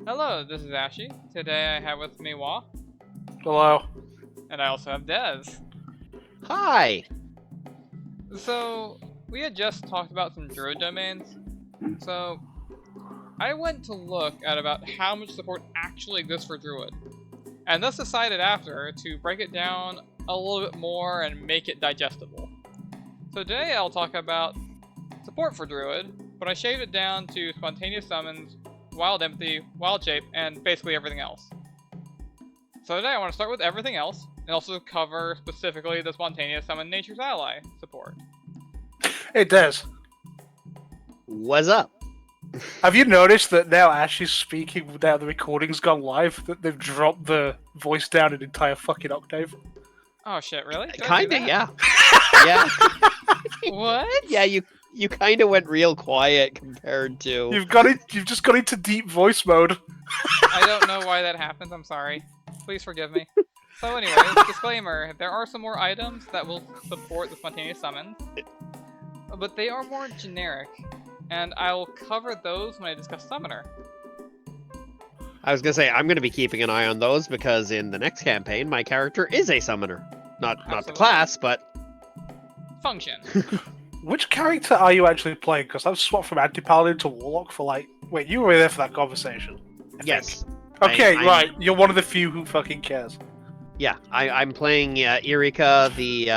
Hello, this is Ashy. Today I have with me Wa, Hello. and I also have Dez. Hi! So, we had just talked about some Druid domains, so I went to look at about how much support actually exists for Druid, and thus decided after to break it down a little bit more and make it digestible. So today I'll talk about support for Druid, but I shaved it down to spontaneous summons, wild empathy, wild shape, and basically everything else. So today I want to start with everything else, and also cover specifically the spontaneous summon Nature's Ally support. Hey, Des. What's up? Have you noticed that now Ash is speaking without the recording's gone live? That they've dropped the voice down an entire fucking octave? Oh shit, really? Did I do Kinda, that? yeah. Yeah, What? yeah, you kinda went real quiet compared to... You've just got into deep voice mode. I don't know why that happens, I'm sorry. Please forgive me. So anyways, disclaimer, there are some more items that will support the spontaneous summons, but they are more generic, and I will cover those when I discuss Summoner. I was gonna say, I'm gonna be keeping an eye on those because in the next campaign, my character is a summoner. Not the Absolutely. class, but... Function. Which character are you actually playing? Because I've swapped from Anti-Paladin to Warlock for like... Wait, you were there for that conversation. I Yes. think. Okay, I'm- right. You're one of the few who fucking cares. Yeah, I'm playing Erika, the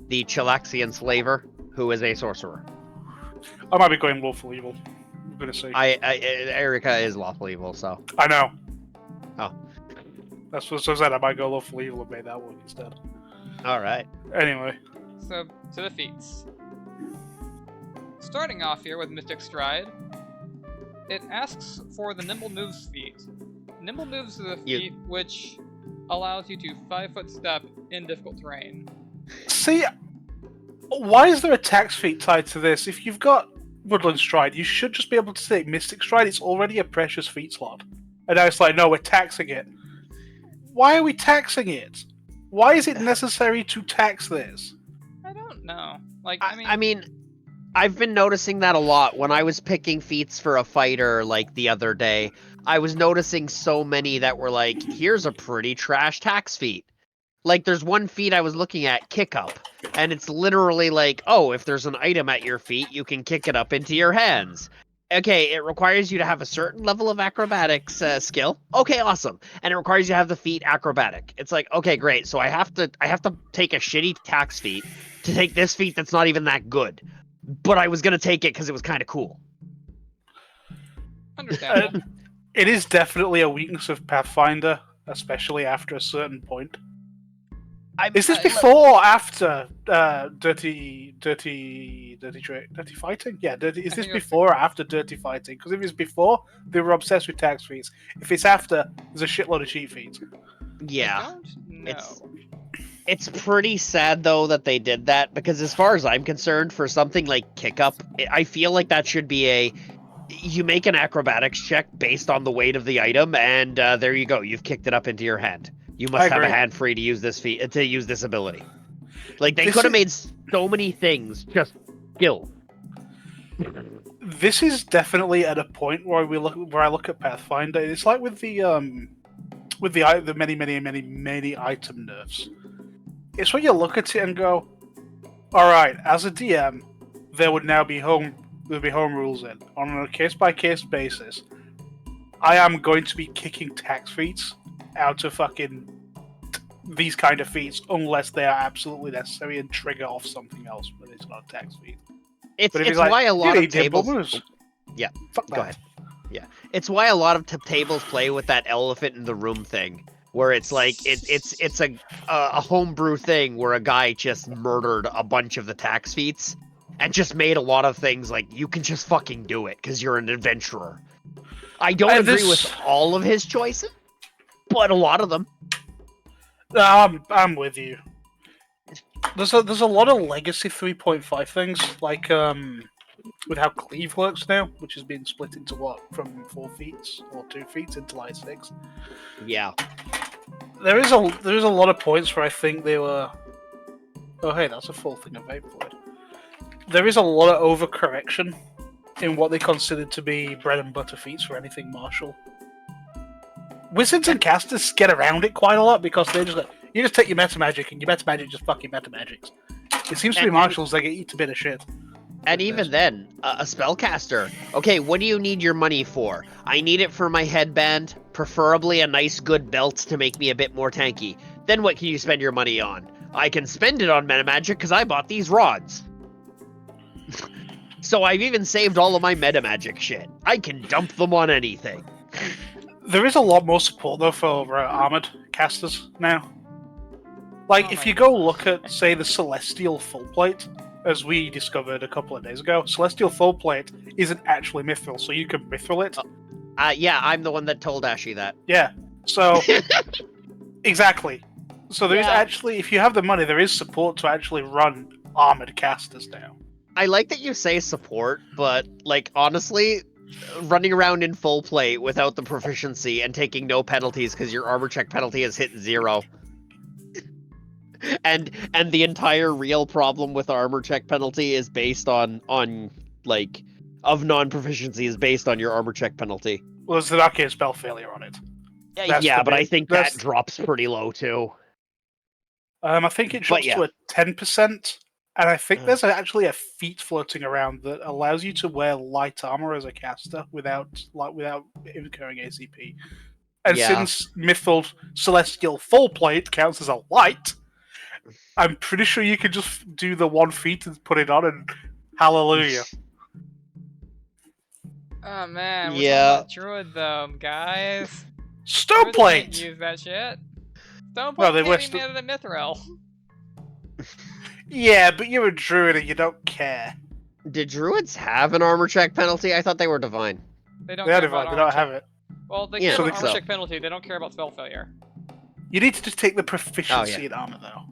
Chilaxian slaver, who is a sorcerer. I might be going Lawful Evil. I'm gonna say. Erika is lawful evil, so... I know. Oh. That's what I said. I might go Lawful Evil and make that one instead. Alright. Anyway. So, to the feats. Starting off here with Mystic Stride, it asks for the Nimble Moves feat. Nimble Moves is a feat which allows you to 5-foot step in difficult terrain. See, why is there a tax feat tied to this? If you've got Woodland Stride, you should just be able to take Mystic Stride. It's already a precious feat slot. And now it's like, no, we're taxing it. Why are we taxing it? Why is it necessary to tax this? I don't know. Like, I mean, I've been noticing that a lot. When I was picking feats for a fighter, like, the other day, I was noticing so many that were like, here's a pretty trash tax feat. Like, there's one feat I was looking at, Kick Up, and it's literally like, oh, if there's an item at your feet, you can kick it up into your hands. Okay, it requires you to have a certain level of acrobatics skill. Okay, awesome. And it requires you to have the feat acrobatic. It's like, okay, great. So I have to take a shitty tax feat to take this feat that's not even that good. But I was gonna take it because it was kind of cool. understandable. It is definitely a weakness of Pathfinder, especially after a certain point. Is this before or after dirty fighting? Yeah, is this before or after dirty fighting? Because if it's before, they were obsessed with tax feats. If it's after, there's a shitload of cheat feats. Yeah, I don't know. it's pretty sad though that they did that because as far as I'm concerned, for something like Kick Up, I feel like that should be you make an acrobatics check based on the weight of the item, and there you go. You've kicked it up into your hand. You must have a hand free to use this feat, to use this ability. Like, they could have made so many things just skill. This is definitely at a point where I look at Pathfinder. It's like with the many item nerfs. It's when you look at it and go, all right, as a DM, there would now be home rules in on a case by case basis. I am going to be kicking tax feats out of fucking these kind of feats unless they are absolutely necessary and trigger off something else, but it's not a tax feat. It's why a lot of tables... moves. Yeah, fuck go ahead. Yeah, it's why a lot of tables play with that elephant in the room thing, where it's like it's a homebrew thing where a guy just murdered a bunch of the tax feats and just made a lot of things like you can just fucking do it because you're an adventurer. I don't agree with all of his choices, but a lot of them. I'm with you. There's a lot of legacy 3.5 things, like with how cleave works now, which has been split into from 4 feats or 2 feats into like 6. Yeah. There is a lot of points where I think they were. Oh hey, that's a full thing of Vaporwave. There is a lot of overcorrection in what they considered to be bread and butter feats for anything martial. Wizards and casters get around it quite a lot because they just you just take your meta magic and your meta magic just fucking meta magics. It seems to be marshals that get eat a bit of shit. And even then, a spellcaster. Okay, what do you need your money for? I need it for my headband, preferably a nice good belt to make me a bit more tanky. Then what can you spend your money on? I can spend it on meta magic because I bought these rods. So I've even saved all of my meta magic shit. I can dump them on anything. There is a lot more support though for armored casters now. Like, Oh if my you go look at, say, the Celestial Full Plate, as we discovered a couple of days ago, Celestial Full Plate isn't actually mithril, so you can mithril it. Yeah, I'm the one that told Ashy that. Yeah, so exactly. So there is Yeah. actually, if you have the money, there is support to actually run armored casters now. I like that you say support, but, like, honestly, running around in full plate without the proficiency and taking no penalties because your armor check penalty has hit 0. And the entire real problem with armor check penalty is based on like, of non-proficiency is based on your armor check penalty. Well, there's an arcane spell failure on it. That's Yeah, the but I bit- think that's- that drops pretty low too. I think it drops yeah. to a 10%, and I think Uh. there's actually a feat floating around that allows you to wear light armor as a caster without incurring ACP. And Yeah. since Mithril Celestial Full Plate counts as a light, I'm pretty sure you can just do the one feat and put it on, and hallelujah. Oh man, we're Yeah. talking about Druid though, guys. Stone Druids can't Plate! use that shit. Stone Well, plate they were can't be made out of mithril. Yeah, but you're a druid and you don't care. Did druids have an armor check penalty? I thought they were divine. They don't They care are about divine, they armor don't have it. Well, they Yeah, care I about think armor so. check penalty. They don't care about spell failure. You need to just take the proficiency Oh, yeah. in armor, though.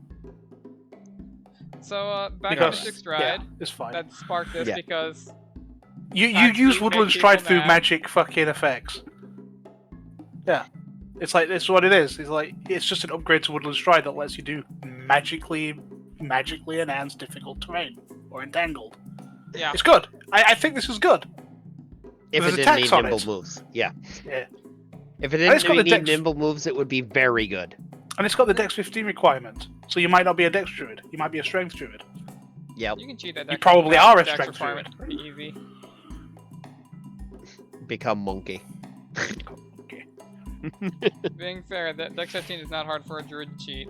So back to Because, Mystic Stride, yeah, it's fine. that sparked this Yeah. because You Actually, use make Woodland people Stride through mad. magic fucking effects. Yeah. It's like, it's what it is. It's like, it's just an upgrade to Woodland Stride that lets you do magically enhanced difficult terrain. Or entangled. yeah, It's good. I think this is good. If There's it didn't need attacks on nimble it. moves. Yeah. Yeah. If it it's got didn't the need dex- nimble moves, it would be very good. And it's got the Dex 15 requirement. So you might not be a Dex Druid. You might be a Strength Druid. Yep. you can cheat that. You probably are a strength requirement pretty easy. Become monkey. Okay. Being fair, that Dex 15 is not hard for a druid to cheat.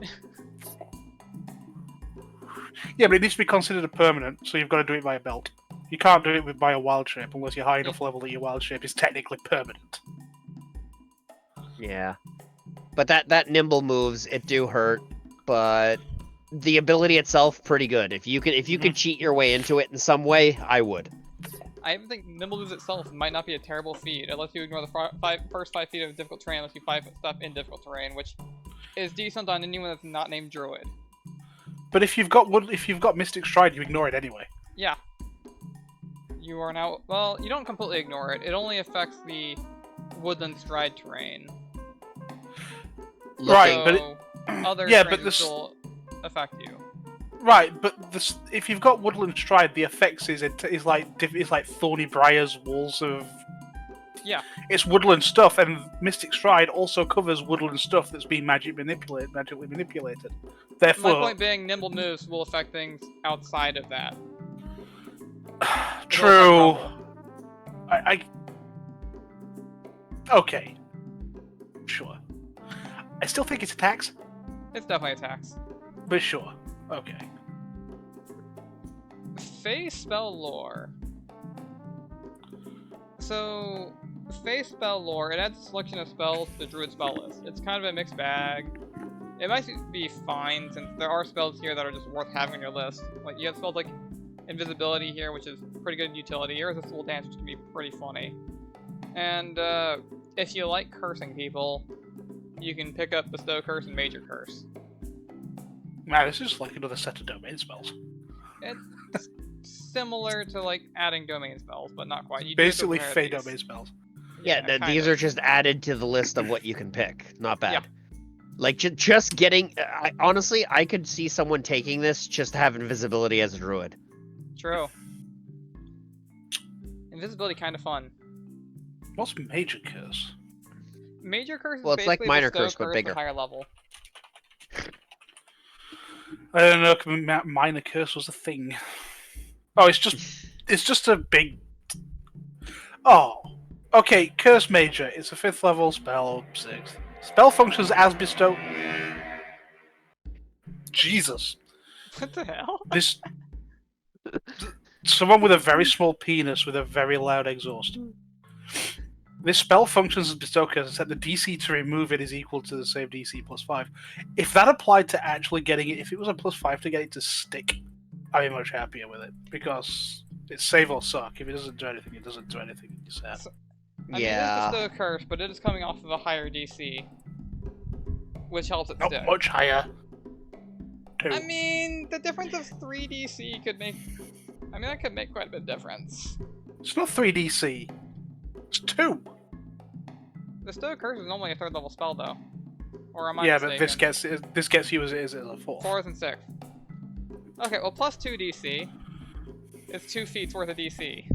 Yeah, but it needs to be considered a permanent, so you've got to do it by a belt. You can't do it by a wild shape unless you're high enough level that your wild shape is technically permanent. Yeah. But that nimble moves, it do hurt, but the ability itself pretty good. If you could cheat your way into it in some way, I would. I even think Nimble Moves itself might not be a terrible feat. It lets you ignore the first 5 feet of difficult terrain, lets you 5 stuff in difficult terrain, which is decent on anyone that's not named Druid. But if you've got Mystic Stride, you ignore it anyway. Yeah. You are now... Well, you don't completely ignore it. It only affects the Woodland Stride terrain. Right, so but it- other yeah, terrains but will this- still affect you. Right, but if you've got Woodland Stride, the effects is like thorny briars, walls of. Yeah. It's woodland stuff, and Mystic Stride also covers woodland stuff that's been magically manipulated. Therefore, My point being, Nimble Moves will affect things outside of that. true. I. Okay. Sure. I still think it's attacks, It's definitely attacks. but sure. Okay. Fey spell lore. So, Fey spell lore, it adds a selection of spells to the Druid spell list. It's kind of a mixed bag. It might be fine, since there are spells here that are just worth having on your list. Like, you have spells like Invisibility here, which is pretty good utility. Irresistible Dance, which can be pretty funny. And, if you like cursing people, you can pick up Bestow Curse and Major Curse. Man, this is like another set of domain spells. It's similar to, like, adding domain spells, but not quite. You do Basically, compare Fey these. domain spells. Yeah, these are just added to the list of what you can pick. Not bad. Yeah. Like, just getting... honestly, I could see someone taking this just to have invisibility as a druid. True. Invisibility kind of fun. What's Major Curse? Major curse is Well, it's like basically minor the Stowe curse, but bigger. higher level. I don't know. Minor curse was a thing. Oh, it's just a big. Oh, okay. Curse major. It's a 5th level spell or 6th. Spell functions as bestow. Jesus, What the hell? this. Someone with a very small penis with a very loud exhaust. This spell functions as bestow curse, except the DC to remove it is equal to the same DC plus 5. If that applied to actually getting it, if it was a plus 5 to get it to stick, I'd be much happier with it because it's save or suck. If it doesn't do anything, it doesn't do anything. You're sad. So, I mean, Yeah. it is the Stowe curse, but it is coming off of a higher DC, which helps it Not stick. much higher. 2. I mean, the difference of 3 DC could make. I mean, that could make quite a bit of difference. It's not 3 DC. It's 2. The Stowe curse is normally a 3rd level spell, though. Or am I Yeah, mistaken? but this gets you as it is as a 4th. 4th and 6th. Okay, well, plus 2 DC. It's 2 feats worth of DC.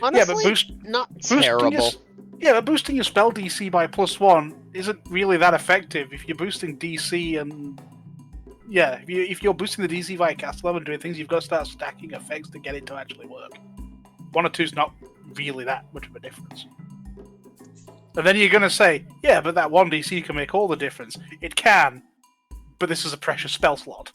Honestly, not terrible. But boosting your spell DC by plus 1 isn't really that effective if you're boosting DC and. Yeah, if you're boosting the DC via cast level and doing things, you've got to start stacking effects to get it to actually work. 1 or 2 is not really that much of a difference. And then you're going to say, yeah, but that 1 DC can make all the difference. It can, but this is a precious spell slot.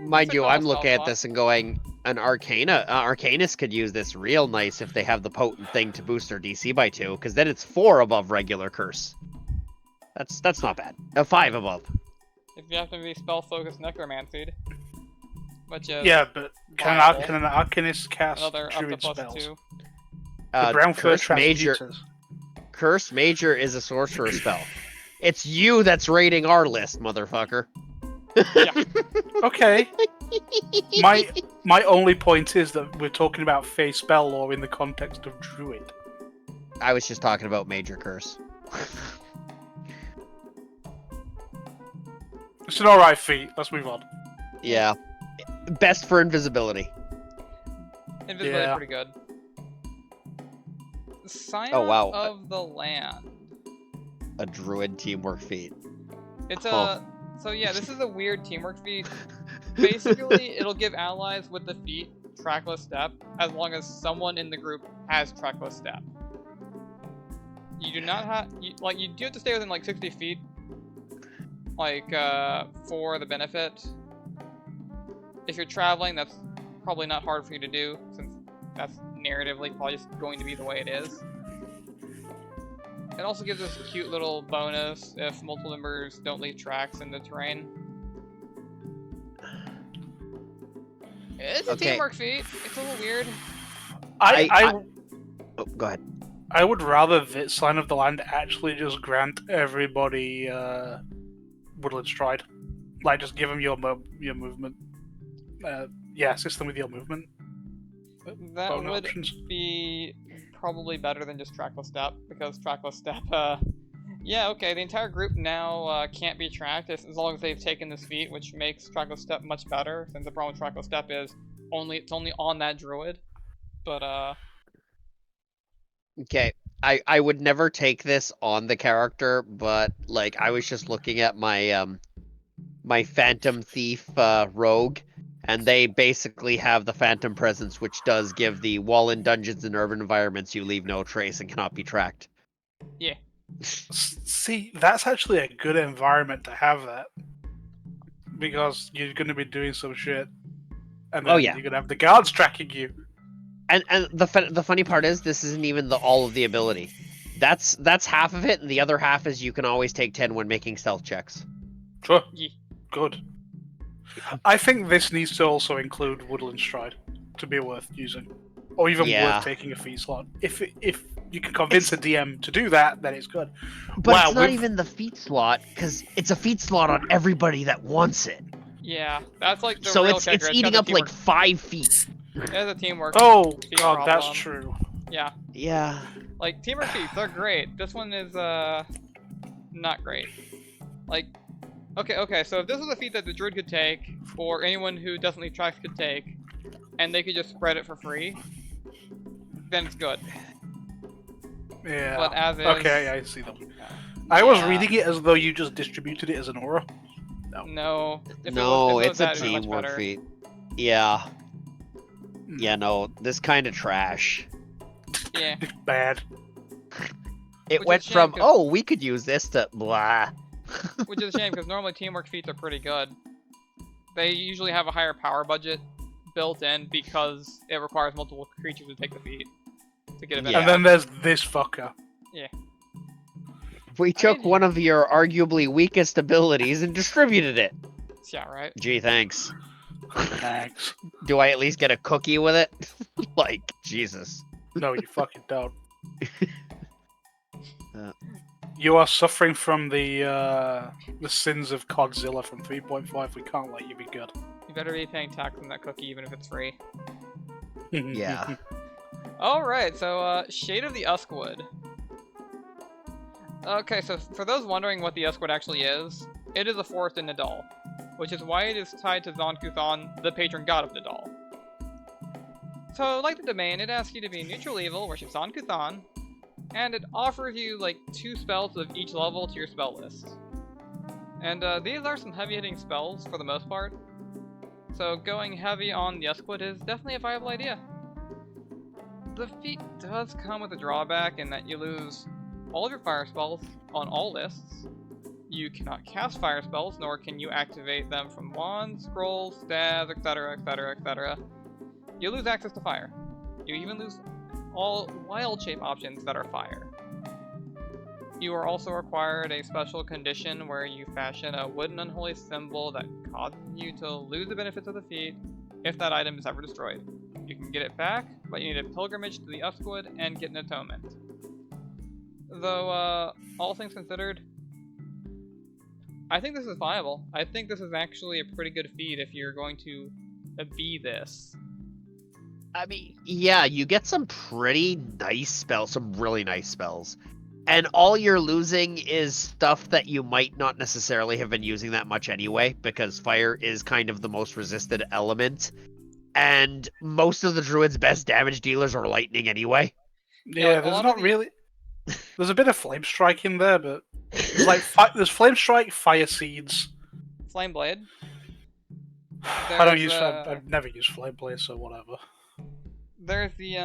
Mind It's a you, cool I'm spell looking at slot. this and going, an Arcanist could use this real nice if they have the potent thing to boost their DC by 2, because then it's 4 above regular curse. That's not bad. 5 above. If you have to be spell focused necromancy, which is Yeah, but can viable. an Arcanist cast Another up to druid plus spells? 2. The brown fur Curse Major, transmuters. Curse Major is a sorcerer spell. It's you that's raiding our list, motherfucker. Yeah. Okay. My only point is that we're talking about Fey spell lore in the context of druid. I was just talking about Major Curse. It's an alright feat. Let's move on. Yeah. Best for invisibility. Invisibility Yeah. is pretty good. Sign Oh, wow. of the Land. A druid teamwork feat. It's Huh. So yeah, this is a weird teamwork feat. Basically, it'll give allies with the feat trackless step as long as someone in the group has trackless step. You do not have you do have to stay within like 60 feet, for the benefit. If you're traveling, that's probably not hard for you to do since that's narratively probably just going to be the way it is. It also gives us a cute little bonus if multiple members don't leave tracks in the terrain. It's a Okay. teamwork feat. It's a little weird. Oh, go ahead. I would rather that Sign of the Land actually just grant everybody Woodland Stride. Like, just give them your movement. Assist them with your movement. That Bonus would options. be probably better than just trackless step, because trackless step, yeah, okay, the entire group now can't be tracked as long as they've taken this feat, which makes trackless step much better, since the problem with trackless step is it's only on that druid. But, Okay. I would never take this on the character, but like I was just looking at my my Phantom Thief rogue, and they basically have the Phantom Presence, which does give the wall in dungeons and urban environments you leave no trace and cannot be tracked. yeah. See, that's actually a good environment to have that. Because you're going to be doing some shit. And then Oh, yeah. you're going to have the guards tracking you. And the funny part is this isn't even all of the ability. That's half of it, and the other half is you can always take 10 when making stealth checks. Sure. Yeah. Good. I think this needs to also include Woodland Stride to be worth using. Or even Yeah. worth taking a feat slot. If you can convince a DM to do that, then it's good. But Wow, it's not we've- even the feat slot, because it's a feat slot on everybody that wants it. Yeah, that's like the So real it's kicker. eating got up the like teamwork. 5 feet. There's a teamwork. Oh, feat God, that's problem. true. Yeah, Yeah. like teamwork feats, they're great. This one is not great. Like, okay. So if this was a feat that the druid could take, or anyone who doesn't leave tracks could take, and they could just spread it for free, then it's good. Yeah. But as is, Okay, I see them. I was yeah, reading it as though you just distributed it as an aura. No. If No, it was it's a that, it'd be much teamwork better. feat. Yeah. Hmm. Yeah, no, this kind of trash. Yeah. It's bad. It Which is went a shame, from, 'cause- oh, we could use this to blah. Which is a shame, because normally teamwork feats are pretty good. They usually have a higher power budget built in because it requires multiple creatures to take the feat to get it better. And then there's this fucker. We took mean- one of your arguably weakest abilities and distributed it. Yeah, right? Gee, thanks. Thanks. Do I at least get a cookie with it? Like, Jesus. No, you fucking don't. Uh. You are suffering from the sins of Codzilla from 3.5. We can't let you be good. You better be paying tax on that cookie, even if it's free. Yeah. Alright, so, Shade of the Uskwood. Okay, so for those wondering what the Uskwood actually is, it is a forest in Nadal, which is why it is tied to Zon-Kuthon, the patron god of Nadal. So, like the domain, it asks you to be neutral evil, worship Zon-Kuthon, and it offers you, like, 2 spells of each level to your spell list. And, these are some heavy-hitting spells, for the most part. So, going heavy on the Uskwood is definitely a viable idea. The feat does come with a drawback in that you lose all of your fire spells on all lists. You cannot cast fire spells, nor can you activate them from wands, scrolls, stabs, etc, etc, etc. You lose access to fire. You even lose all wild shape options that are fire. You are also required a special condition where you fashion a wooden unholy symbol that causes you to lose the benefits of the feat if that item is ever destroyed. You can get it back, but you need a pilgrimage to the Uskwood and get an atonement. Though, all things considered, I think this is viable. I think this is actually a pretty good feat if you're going to be this. I mean, yeah, you get some pretty nice spells, some really nice spells. And all you're losing is stuff that you might not necessarily have been using that much anyway, because fire is kind of the most resisted element. And most of the druid's best damage dealers are lightning anyway. Yeah, like, a there's lot not of the- really. There's a bit of flame strike in there, but there's like there's flame strike, fire seeds. Flame Blade. I don't There's, use. I've never used flame blade, so whatever. There's the,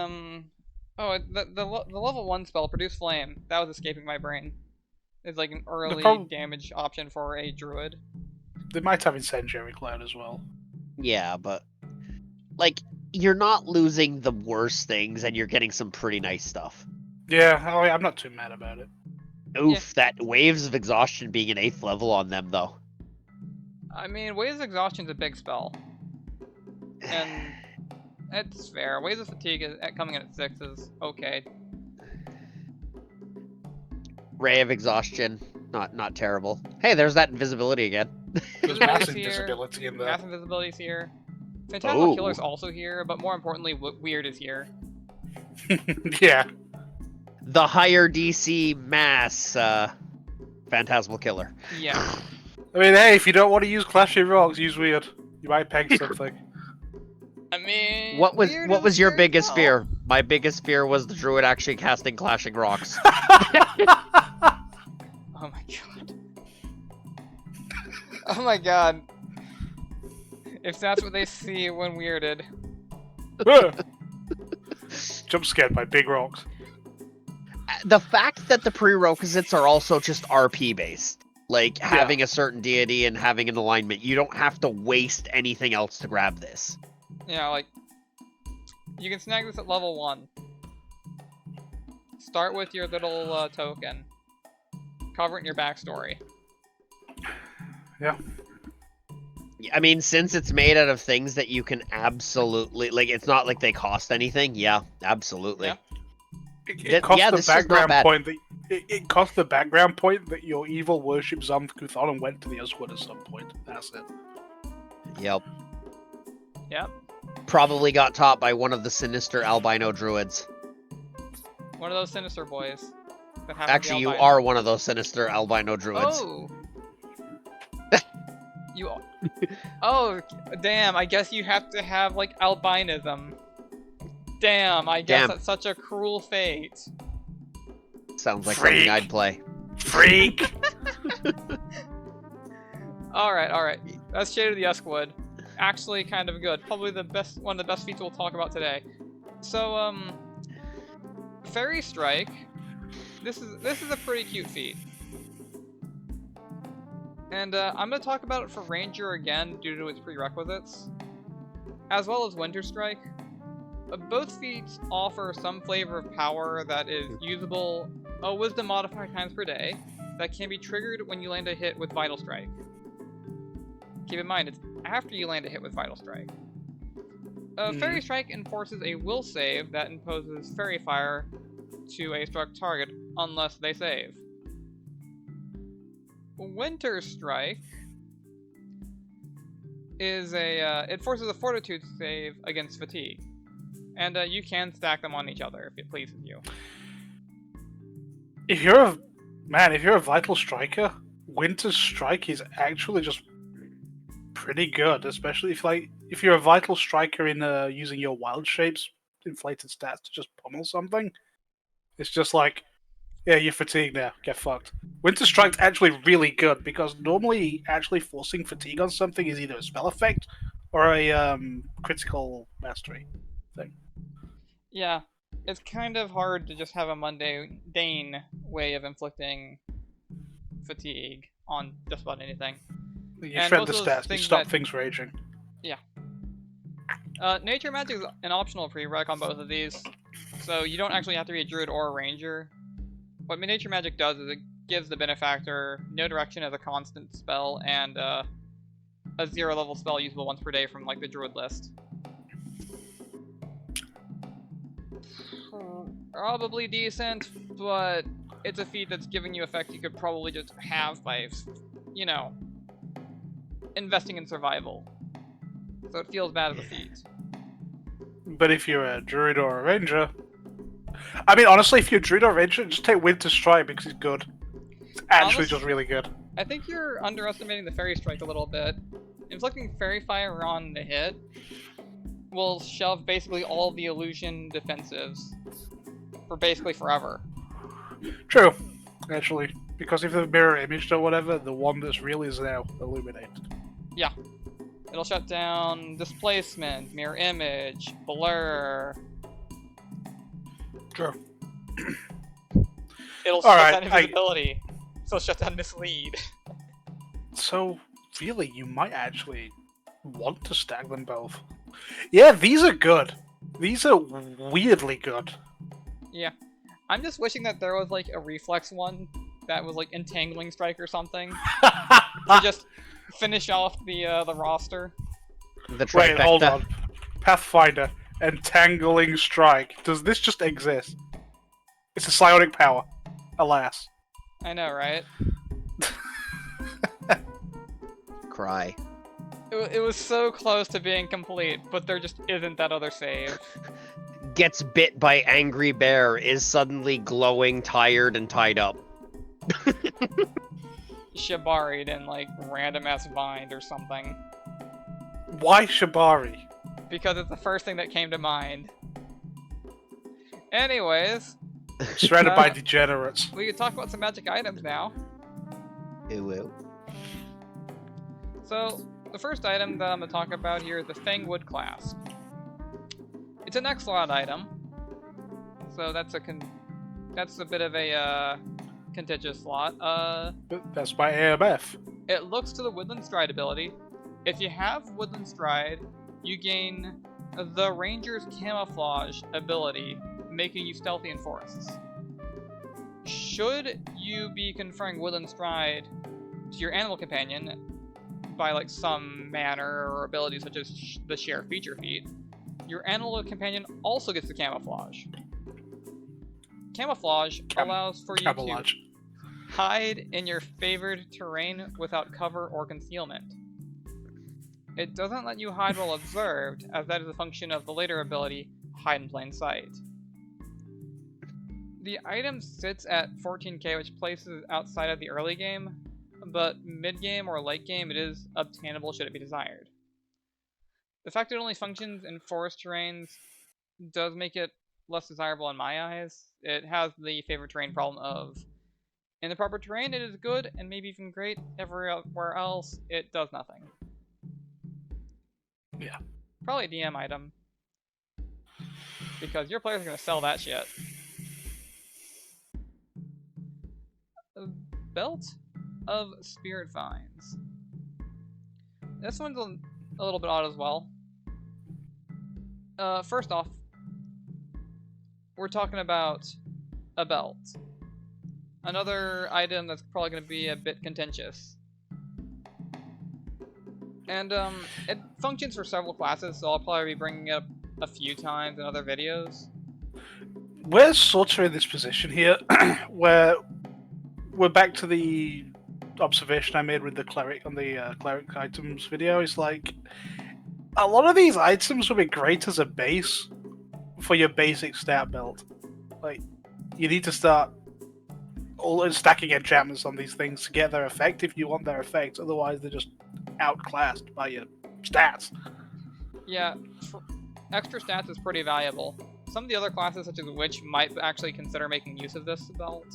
the level 1 spell, Produce Flame. That was escaping my brain. It's like an early damage option for a druid. They might have incendiary cloud as well. Yeah, but like you're not losing the worst things, and you're getting some pretty nice stuff. Yeah, I'm not too mad about it. Oof, that waves of exhaustion being an 8th level on them though. I mean, Waves of Exhaustion's a big spell. And it's fair. Waves of Fatigue coming in at 6 is okay. Ray of exhaustion, not terrible. Hey, there's that invisibility again. There's massive visibility in there. Mass Invisibility's here. Phantasmal Ooh. Killer's also here, but more importantly, Weird is here. Yeah. The higher DC mass Phantasmal Killer. Yeah. I mean, hey, if you don't want to use Clashing Rocks, use Weird. You might peg something. I mean, What was Weird what is was your very biggest well. fear? My biggest fear was the druid actually casting Clashing Rocks. Oh my god. Oh my god. If that's what they see when weirded. Jump scared by big rocks. The fact that the prerequisites are also just RP based, like having a certain deity and having an alignment, you don't have to waste anything else to grab this. Yeah, like, you can snag this at level 1. Start with your little token. Cover it in your backstory. Yeah. I mean, since it's made out of things that you can absolutely, like, it's not like they cost anything. Yeah, absolutely. Yeah. It costs yeah, the this is not background bad. point that it costs the background point that your evil worshipped Zon-Kuthon and went to the Uskwood at some point. That's it. Yep. Yep. Probably got taught by one of the sinister albino druids. One of those sinister boys. That happen to be Actually, you albino. are one of those sinister albino druids. Oh! You. Oh, damn! I guess you have to have like albinism. Damn! I guess that's such a cruel fate. Sounds like Freak. something I'd play. Freak! All right. That's Shade of the Eskwood. Actually, kind of good. Probably one of the best feats we'll talk about today. So, Fairy Strike. This is a pretty cute feat. And I'm going to talk about it for Ranger again due to its prerequisites, as well as Winter Strike. Both feats offer some flavor of power that is usable a Wisdom modifier times per day that can be triggered when you land a hit with Vital Strike. Keep in mind, it's after you land a hit with Vital Strike. Fairy Strike enforces a will save that imposes Fairy Fire to a struck target unless they save. Winter Strike is it forces a Fortitude save against fatigue, and you can stack them on each other if it pleases you. If you're a Vital Striker, Winter Strike is actually just pretty good, especially if you're a Vital Striker in using your Wild Shapes inflated stats to just pummel something. It's just like, yeah, you're fatigued now, get fucked. Winter Strike's actually really good, because normally actually forcing fatigue on something is either a spell effect or a critical mastery thing. Yeah, it's kind of hard to just have a mundane way of inflicting fatigue on just about anything. You shred the stats, you stop things raging. Yeah. Nature Magic is an optional prereq on both of these, so you don't actually have to be a Druid or a Ranger. What Nature Magic does is it gives the Benefactor no direction as a constant spell and a 0-level spell usable once per day from like the Druid list. Probably decent, but it's a feat that's giving you effects you could probably just have by, you know, investing in survival. So it feels bad as a feat. But if you're a Druid or a Ranger... I mean, honestly, if you're a Druid or a Ranger, just take Winter Strike because it's good. It's actually just really good. I think you're underestimating the Fairy Strike a little bit. Inflicting Fairy Fire on the hit will shove basically all the illusion defensives for basically forever. True, actually. Because if the mirror imaged or whatever, the one that's real is now illuminated. Yeah. It'll shut down displacement, mirror image, blur. True. It'll shut down invisibility. So it'll shut down mislead. So, really, you might actually want to stack them both. Yeah, these are good. These are weirdly good. Yeah. I'm just wishing that there was like a reflex one that was like Entangling Strike or something. To just finish off the roster. The trifecta. Wait, hold on. Pathfinder, Entangling Strike. Does this just exist? It's a psionic power. Alas. I know, right? Cry. It was so close to being complete, but there just isn't that other save. Gets bit by angry bear, is suddenly glowing, tired, and tied up. Shibari'd in like random ass bind or something. Why Shibari? Because it's the first thing that came to mind. Anyways. Surrounded by degenerates. We could talk about some magic items now. Ew. So, the first item that I'm going to talk about here is the Fangwood Class. It's an X-Slot item. So that's a bit of a contentious slot. That's by AMF. It looks to the Woodland Stride ability. If you have Woodland Stride, you gain the Ranger's Camouflage ability, making you stealthy in forests. Should you be conferring Woodland Stride to your animal companion by like some manner or ability such as the Share Feature feat, your animal companion also gets the Camouflage. Camouflage allows for you to hide in your favored terrain without cover or concealment. It doesn't let you hide while observed, as that is a function of the later ability, Hide in Plain Sight. The item sits at 14k, which places it outside of the early game, but mid-game or late-game it is obtainable should it be desired. The fact it only functions in forest terrains does make it less desirable in my eyes. It has the favorite terrain problem of, in the proper terrain it is good and maybe even great, everywhere else it does nothing. Yeah. Probably a DM item. Because your players are going to sell that shit. Belt of Spirit Vines. This one's a little bit odd as well. First off, we're talking about a belt. Another item that's probably going to be a bit contentious. And it functions for several classes, so I'll probably be bringing it up a few times in other videos. We're sort of in this position here where we're back to the observation I made with the cleric on the cleric items video. It's like a lot of these items would be great as a base for your basic stat build. Like, you need to start stacking enchantments on these things to get their effect if you want their effect. Otherwise, they're just outclassed by your stats. Yeah, extra stats is pretty valuable. Some of the other classes, such as Witch, might actually consider making use of this belt.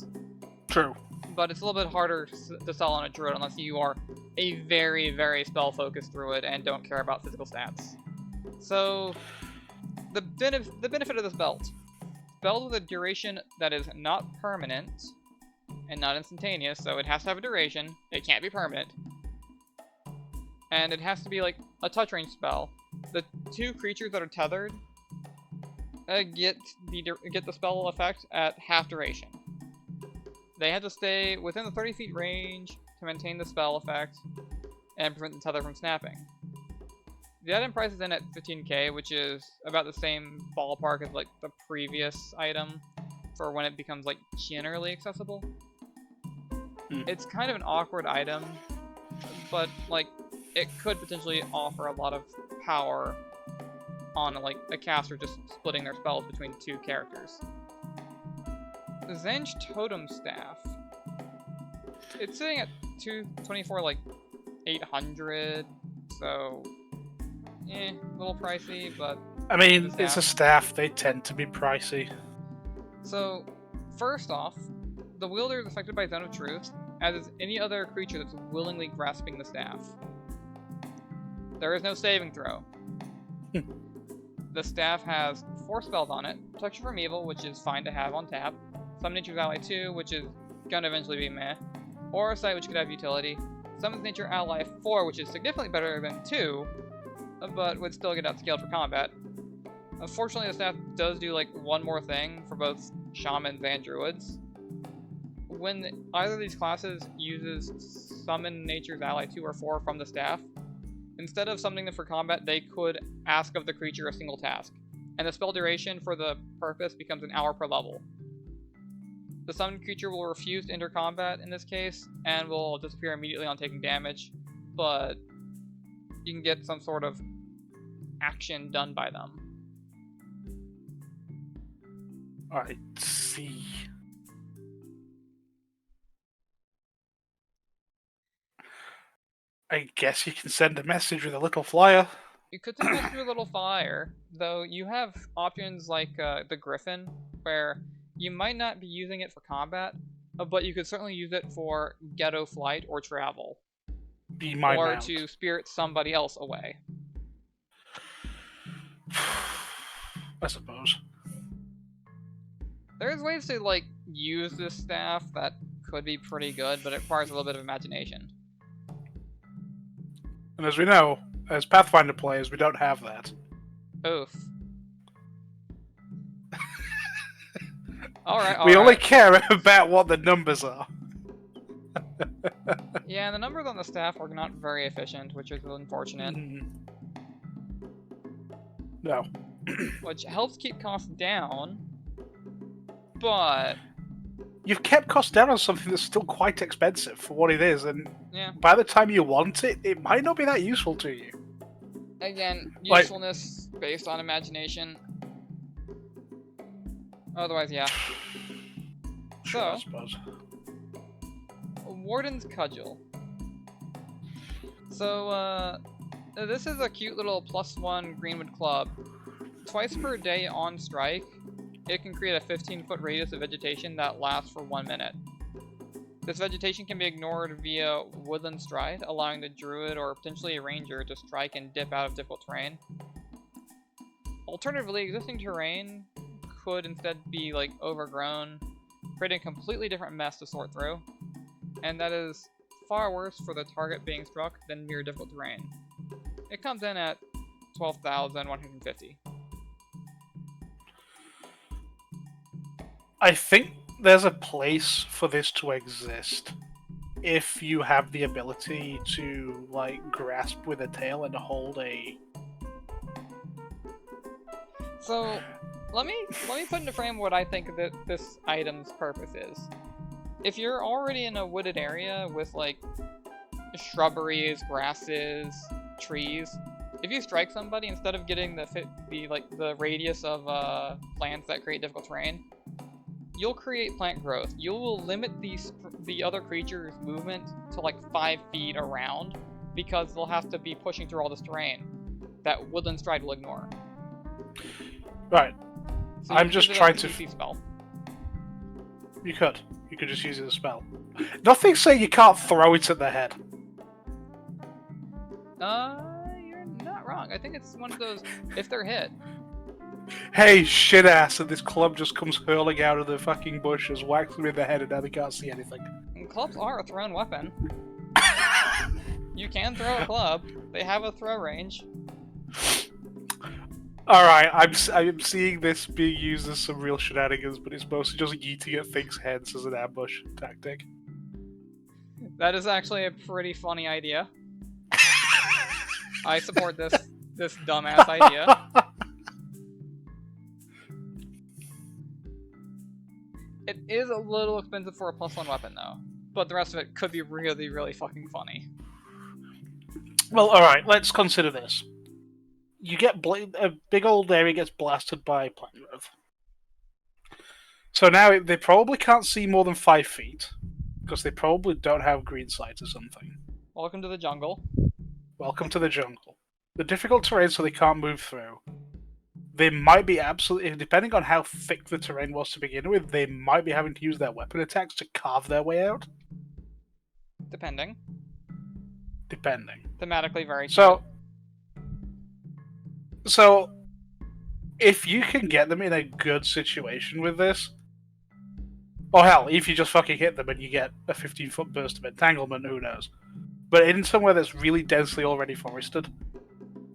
True. But it's a little bit harder to sell on a Druid unless you are a very, very spell-focused Druid and don't care about physical stats. So, the benefit of this belt. Belt with a duration that is not permanent and not instantaneous, so it has to have a duration. It can't be permanent. And it has to be like a touch range spell. The two creatures that are tethered get the spell effect at half duration. They have to stay within the 30 feet range to maintain the spell effect and prevent the tether from snapping. The item price is in at 15k, which is about the same ballpark as like the previous item for when it becomes like generally accessible. It's kind of an awkward item, but like it could potentially offer a lot of power on like a caster just splitting their spells between two characters. The Zenj Totem Staff. It's sitting at 224, like 800, so a little pricey, but I mean, it's a staff, they tend to be pricey. So, first off, the wielder is affected by Zone of Truth, as is any other creature that's willingly grasping the staff. There is no saving throw. The staff has 4 spells on it, Protection from Evil, which is fine to have on tap, Summon Nature's Ally 2, which is gonna eventually be meh, Aura Sight, which could have utility, Summons Nature Ally 4, which is significantly better than 2, but would still get outscaled for combat. Unfortunately, the staff does do like one more thing for both Shamans and Druids. When either of these classes uses Summon Nature's Ally 2 or 4 from the staff, instead of summoning them for combat, they could ask of the creature a single task, and the spell duration for the purpose becomes an hour per level. The summoned creature will refuse to enter combat in this case, and will disappear immediately on taking damage, but you can get some sort of action done by them. I see. I guess you can send a message with a little flyer. You could send it through a little flyer, though you have options like the Griffin, where you might not be using it for combat, but you could certainly use it for ghetto flight or travel. Be my or mount. to spirit somebody else away. I suppose. There's ways to like use this staff that could be pretty good, but it requires a little bit of imagination. And as we know, as Pathfinder players, we don't have that. Oof. Alright, We only care about what the numbers are. Yeah, and the numbers on the staff are not very efficient, which is unfortunate. No. Which helps keep costs down, but... You've kept costs down on something that's still quite expensive for what it is, and yeah. by the time you want it, it might not be that useful to you. Again, usefulness based on imagination. Otherwise, yeah. Sure, I So, suppose. Warden's Cudgel. So, this is a cute little +1 Greenwood Club. Twice per day on strike, it can create a 15-foot radius of vegetation that lasts for 1 minute. This vegetation can be ignored via Woodland Stride, allowing the druid or potentially a ranger to strike and dip out of difficult terrain. Alternatively, existing terrain could instead be like overgrown, creating a completely different mess to sort through, and that is far worse for the target being struck than mere difficult terrain. It comes in at 12,150. I think there's a place for this to exist if you have the ability to like grasp with a tail and hold a. So, let me put into frame what I think that this item's purpose is. If you're already in a wooded area with like shrubberies, grasses, trees, if you strike somebody, instead of getting the radius of plants that create difficult terrain, you'll create plant growth. You will limit the other creature's movement to like 5 feet around, because they'll have to be pushing through all this terrain that Woodland Stride will ignore. Right. So I'm just trying to. CC spell. You could just use it as a spell. Nothing saying you can't throw it at the head. You're not wrong. I think it's one of those, if they're hit. Hey, shit ass, and this club just comes hurling out of the fucking bushes, whacks them in the head, and now they can't see anything. And clubs are a thrown weapon. You can throw a club. They have a throw range. Alright, I'm seeing this being used as some real shenanigans, but it's mostly just yeeting at things' heads as an ambush tactic. That is actually a pretty funny idea. I support this dumbass idea. It is a little expensive for a +1 weapon though, but the rest of it could be really, really fucking funny. Well, alright, let's consider this. You get a big old area gets blasted by plant growth. So now they probably can't see more than 5 feet, because they probably don't have green sight or something. Welcome to the jungle. Welcome to the jungle. The difficult terrain, so they can't move through. They might be absolutely, depending on how thick the terrain was to begin with, they might be having to use their weapon attacks to carve their way out. Depending. Thematically very true. So, if you can get them in a good situation with this, or hell, if you just fucking hit them and you get a 15-foot burst of entanglement, who knows? But in somewhere that's really densely already forested,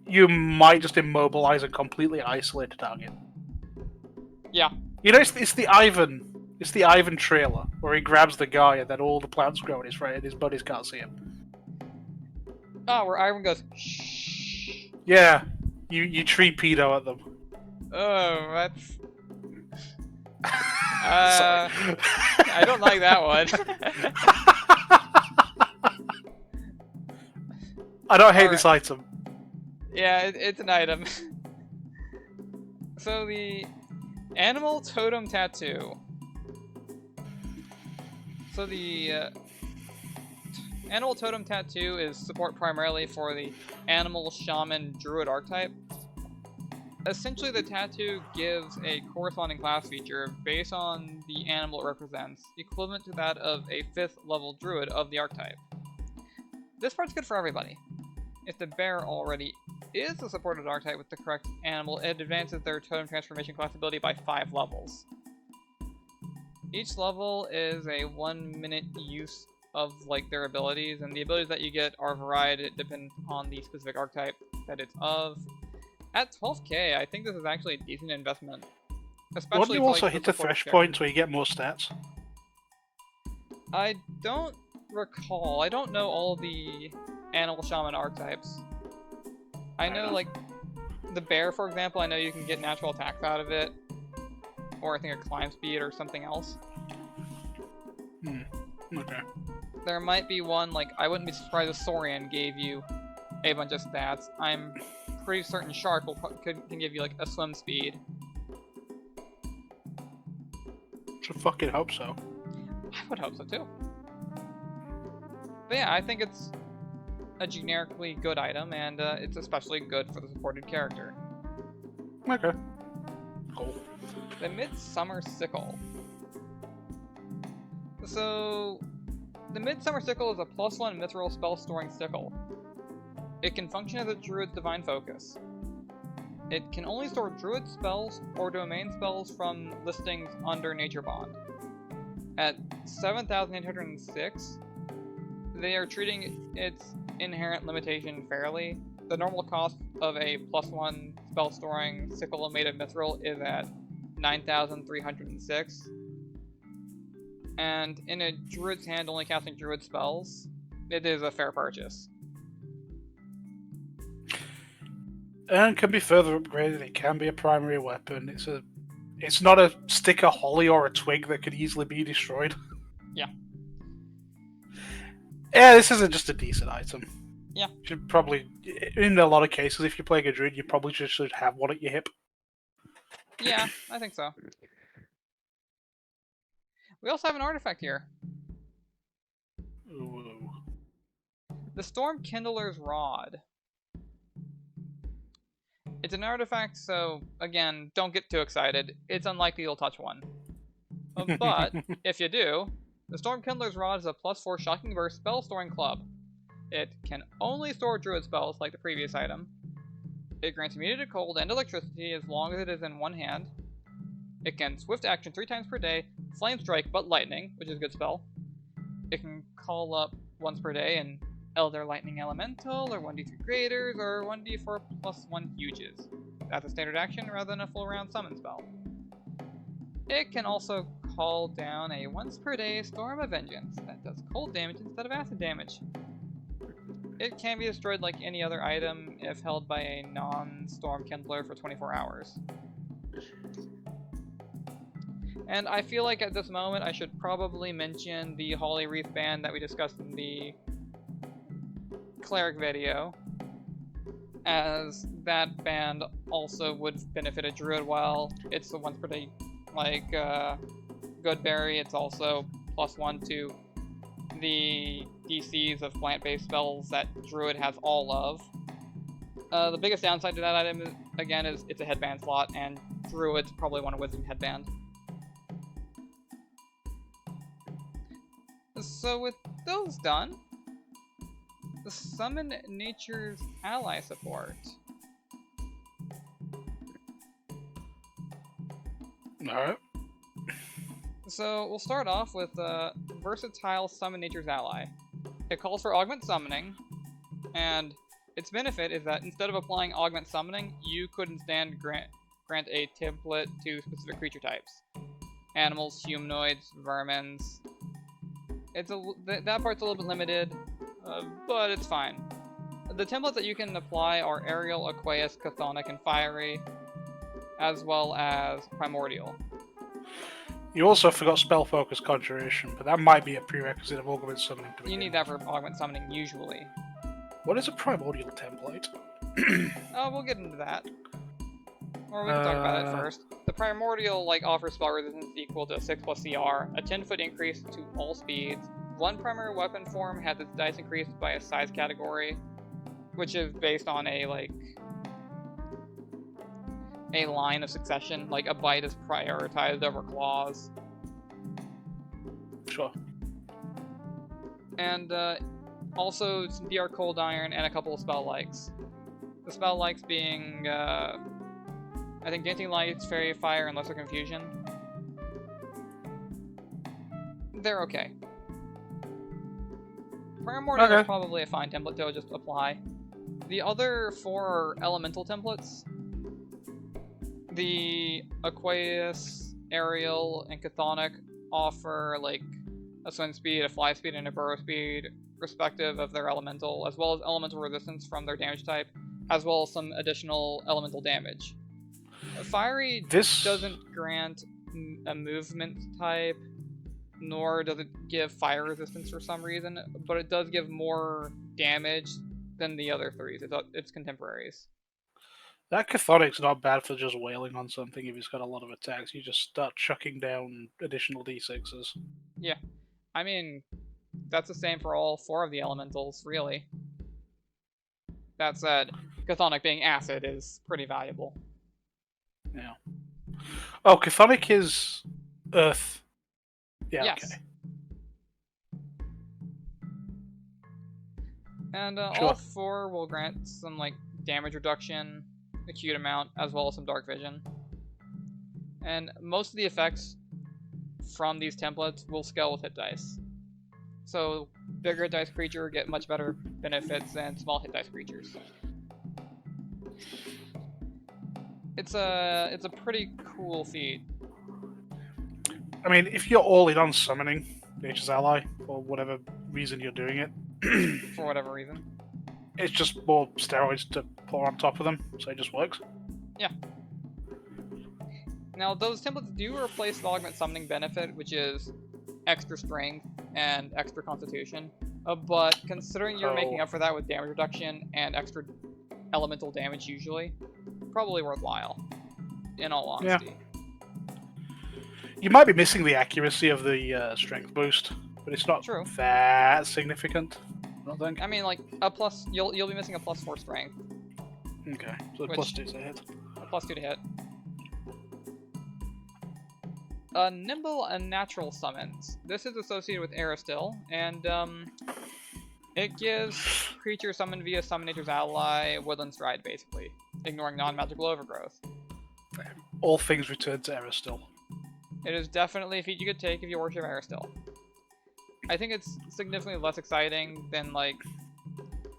you might just immobilize and completely isolate a target. Yeah. You know, it's the Ivan trailer, where he grabs the guy and then all the plants grow in his front and his buddies can't see him. Oh, where Ivan goes, shh. Yeah. You tree pedo at them. Oh, that's... Sorry. I don't like that one. I don't hate this item. Yeah, it's an item. So the Animal Totem Tattoo. So the Animal Totem Tattoo is support primarily for the Animal Shaman Druid archetype. Essentially, the tattoo gives a corresponding class feature based on the animal it represents, equivalent to that of a 5th level Druid of the archetype. This part's good for everybody. If the bear already is a supported archetype with the correct animal, it advances their totem transformation class ability by 5 levels. Each level is a 1-minute use of their abilities, and the abilities that you get are varied depending on the specific archetype that it's of. At 12k, I think this is actually a decent investment. Especially Wouldn't you also hit the thresh point where you get more stats? I don't recall. I don't know all the Animal Shaman archetypes. I know, the bear, for example, I know you can get natural attacks out of it. Or I think a climb speed or something else. Okay. There might be one, I wouldn't be surprised if Saurian gave you a bunch of stats. I'm pretty certain Shark can give you, a swim speed. Should fucking hope so. I would hope so, too. But yeah, I think it's a generically good item, and it's especially good for the supported character. Okay. Cool. The Midsummer Sickle. So, the Midsummer Sickle is a +1 mithril spell storing sickle. It can function as a Druid's Divine Focus. It can only store Druid spells or domain spells from listings under Nature Bond. At 7,806, they are treating its inherent limitation fairly. The normal cost of a +1 spell storing sickle made of mithril is at 9,306. And in a Druid's hand only casting Druid spells, it is a fair purchase. And can be further upgraded. It can be a primary weapon. It's not a stick of holly or a twig that could easily be destroyed. Yeah. Yeah, this isn't just a decent item. Yeah. You should probably, in a lot of cases, if you're playing a druid, you probably just should have one at your hip. Yeah, I think so. We also have an artifact here. Ooh. The Storm Kindler's Rod. It's an artifact, so, again, don't get too excited. It's unlikely you'll touch one. But, if you do, the Storm Kindler's Rod is a +4 Shocking Burst spell storing club. It can only store Druid spells, like the previous item. It grants immunity to cold and electricity as long as it is in one hand. It can Swift Action 3 times per day, Flame Strike but Lightning, which is a good spell. It can call up once per day an Elder Lightning Elemental, or 1d3 Graders, or 1d4 +1 Huges. That's a standard action rather than a full round summon spell. It can also call down a once per day Storm of Vengeance that does cold damage instead of acid damage. It can be destroyed like any other item if held by a non-Storm Kindler for 24 hours. And I feel like at this moment I should probably mention the Holy Wreath band that we discussed in the Cleric video, as that band also would benefit a Druid well. It's the once per day, like Goodberry. It's also +1 to the DCs of plant-based spells that Druid has all of. The biggest downside to that item, again, is it's a headband slot, and Druids probably want a Wisdom headband. So with those done, the Summon Nature's Ally support. Alright. So we'll start off with Versatile Summon Nature's Ally. It calls for Augment Summoning, and its benefit is that instead of applying Augment Summoning, you could instead grant a template to specific creature types. Animals, humanoids, vermins. That part's a little bit limited, but it's fine. The templates that you can apply are Aerial, Aqueous, Chthonic, and Fiery, as well as Primordial. You also forgot Spell Focus Conjuration, but that might be a prerequisite of Augment Summoning. You need that for Augment Summoning, usually. What is a Primordial template? Oh, we'll get into that. Or we can talk about it first. The Primordial offers spell resistance equal to 6 plus CR, a 10-foot increase to all speeds. One primary weapon form has its dice increased by a size category, which is based on a line of succession. Like a bite is prioritized over claws. Sure. And also some DR Cold Iron and a couple of spell likes. The spell likes being I think Dancing Lights, Fairy Fire, and Lesser Confusion. They're okay. Primordial is probably a fine template to just apply. The other 4 are elemental templates. The Aqueous, Aerial, and Chthonic offer a swim speed, a fly speed, and a burrow speed, respective of their elemental, as well as elemental resistance from their damage type, as well as some additional elemental damage. Fiery doesn't grant a movement type, nor does it give fire resistance for some reason, but it does give more damage than the other 3s. It's contemporaries. That Cathonic's not bad for just wailing on something if he's got a lot of attacks. You just start chucking down additional d6s. Yeah. I mean, that's the same for all 4 of the elementals, really. That said, Chthonic being acid is pretty valuable. Yeah. Oh, Chthonic is Earth. Yeah, Yes. okay. And Sure. all 4 will grant some like damage reduction, acute amount, as well as some dark vision. And most of the effects from these templates will scale with hit dice. So bigger hit dice creature get much better benefits than small hit dice creatures. It's a pretty cool feat. I mean, if you're all in on summoning Nature's Ally, for whatever reason you're doing it, For whatever reason. it's just more steroids to pour on top of them, so it just works. Now, those templates do replace the augment summoning benefit, which is extra strength and extra constitution. But considering you're making up for that with damage reduction and extra elemental damage usually, probably worthwhile, in all honesty. You might be missing the accuracy of the strength boost, but it's not True. that significant, I don't think. I mean, like, a plus, you'll be missing a +4 strength, Okay, so Which- plus 2's a hit. a +2 to hit. Nimble and Natural Summons. This is associated with Aristil, and it gives creature summoned via Summon Nature's Ally Woodland Stride, basically, ignoring non-magical overgrowth. All things return to Aristil. It is definitely a feat you could take if you worship Aristil. I think it's significantly less exciting than, like,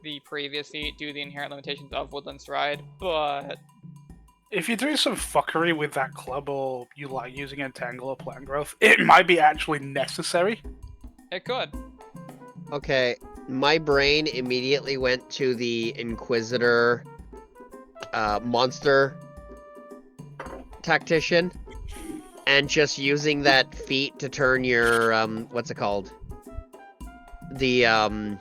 the previous feat due to the inherent limitations of Woodland Stride, but If you're doing some fuckery with that club, or you like using Entangle or Plant Growth, it might be actually necessary. it could. Okay, my brain immediately went to the Inquisitor monster tactician, and just using that feat to turn your what's it called? The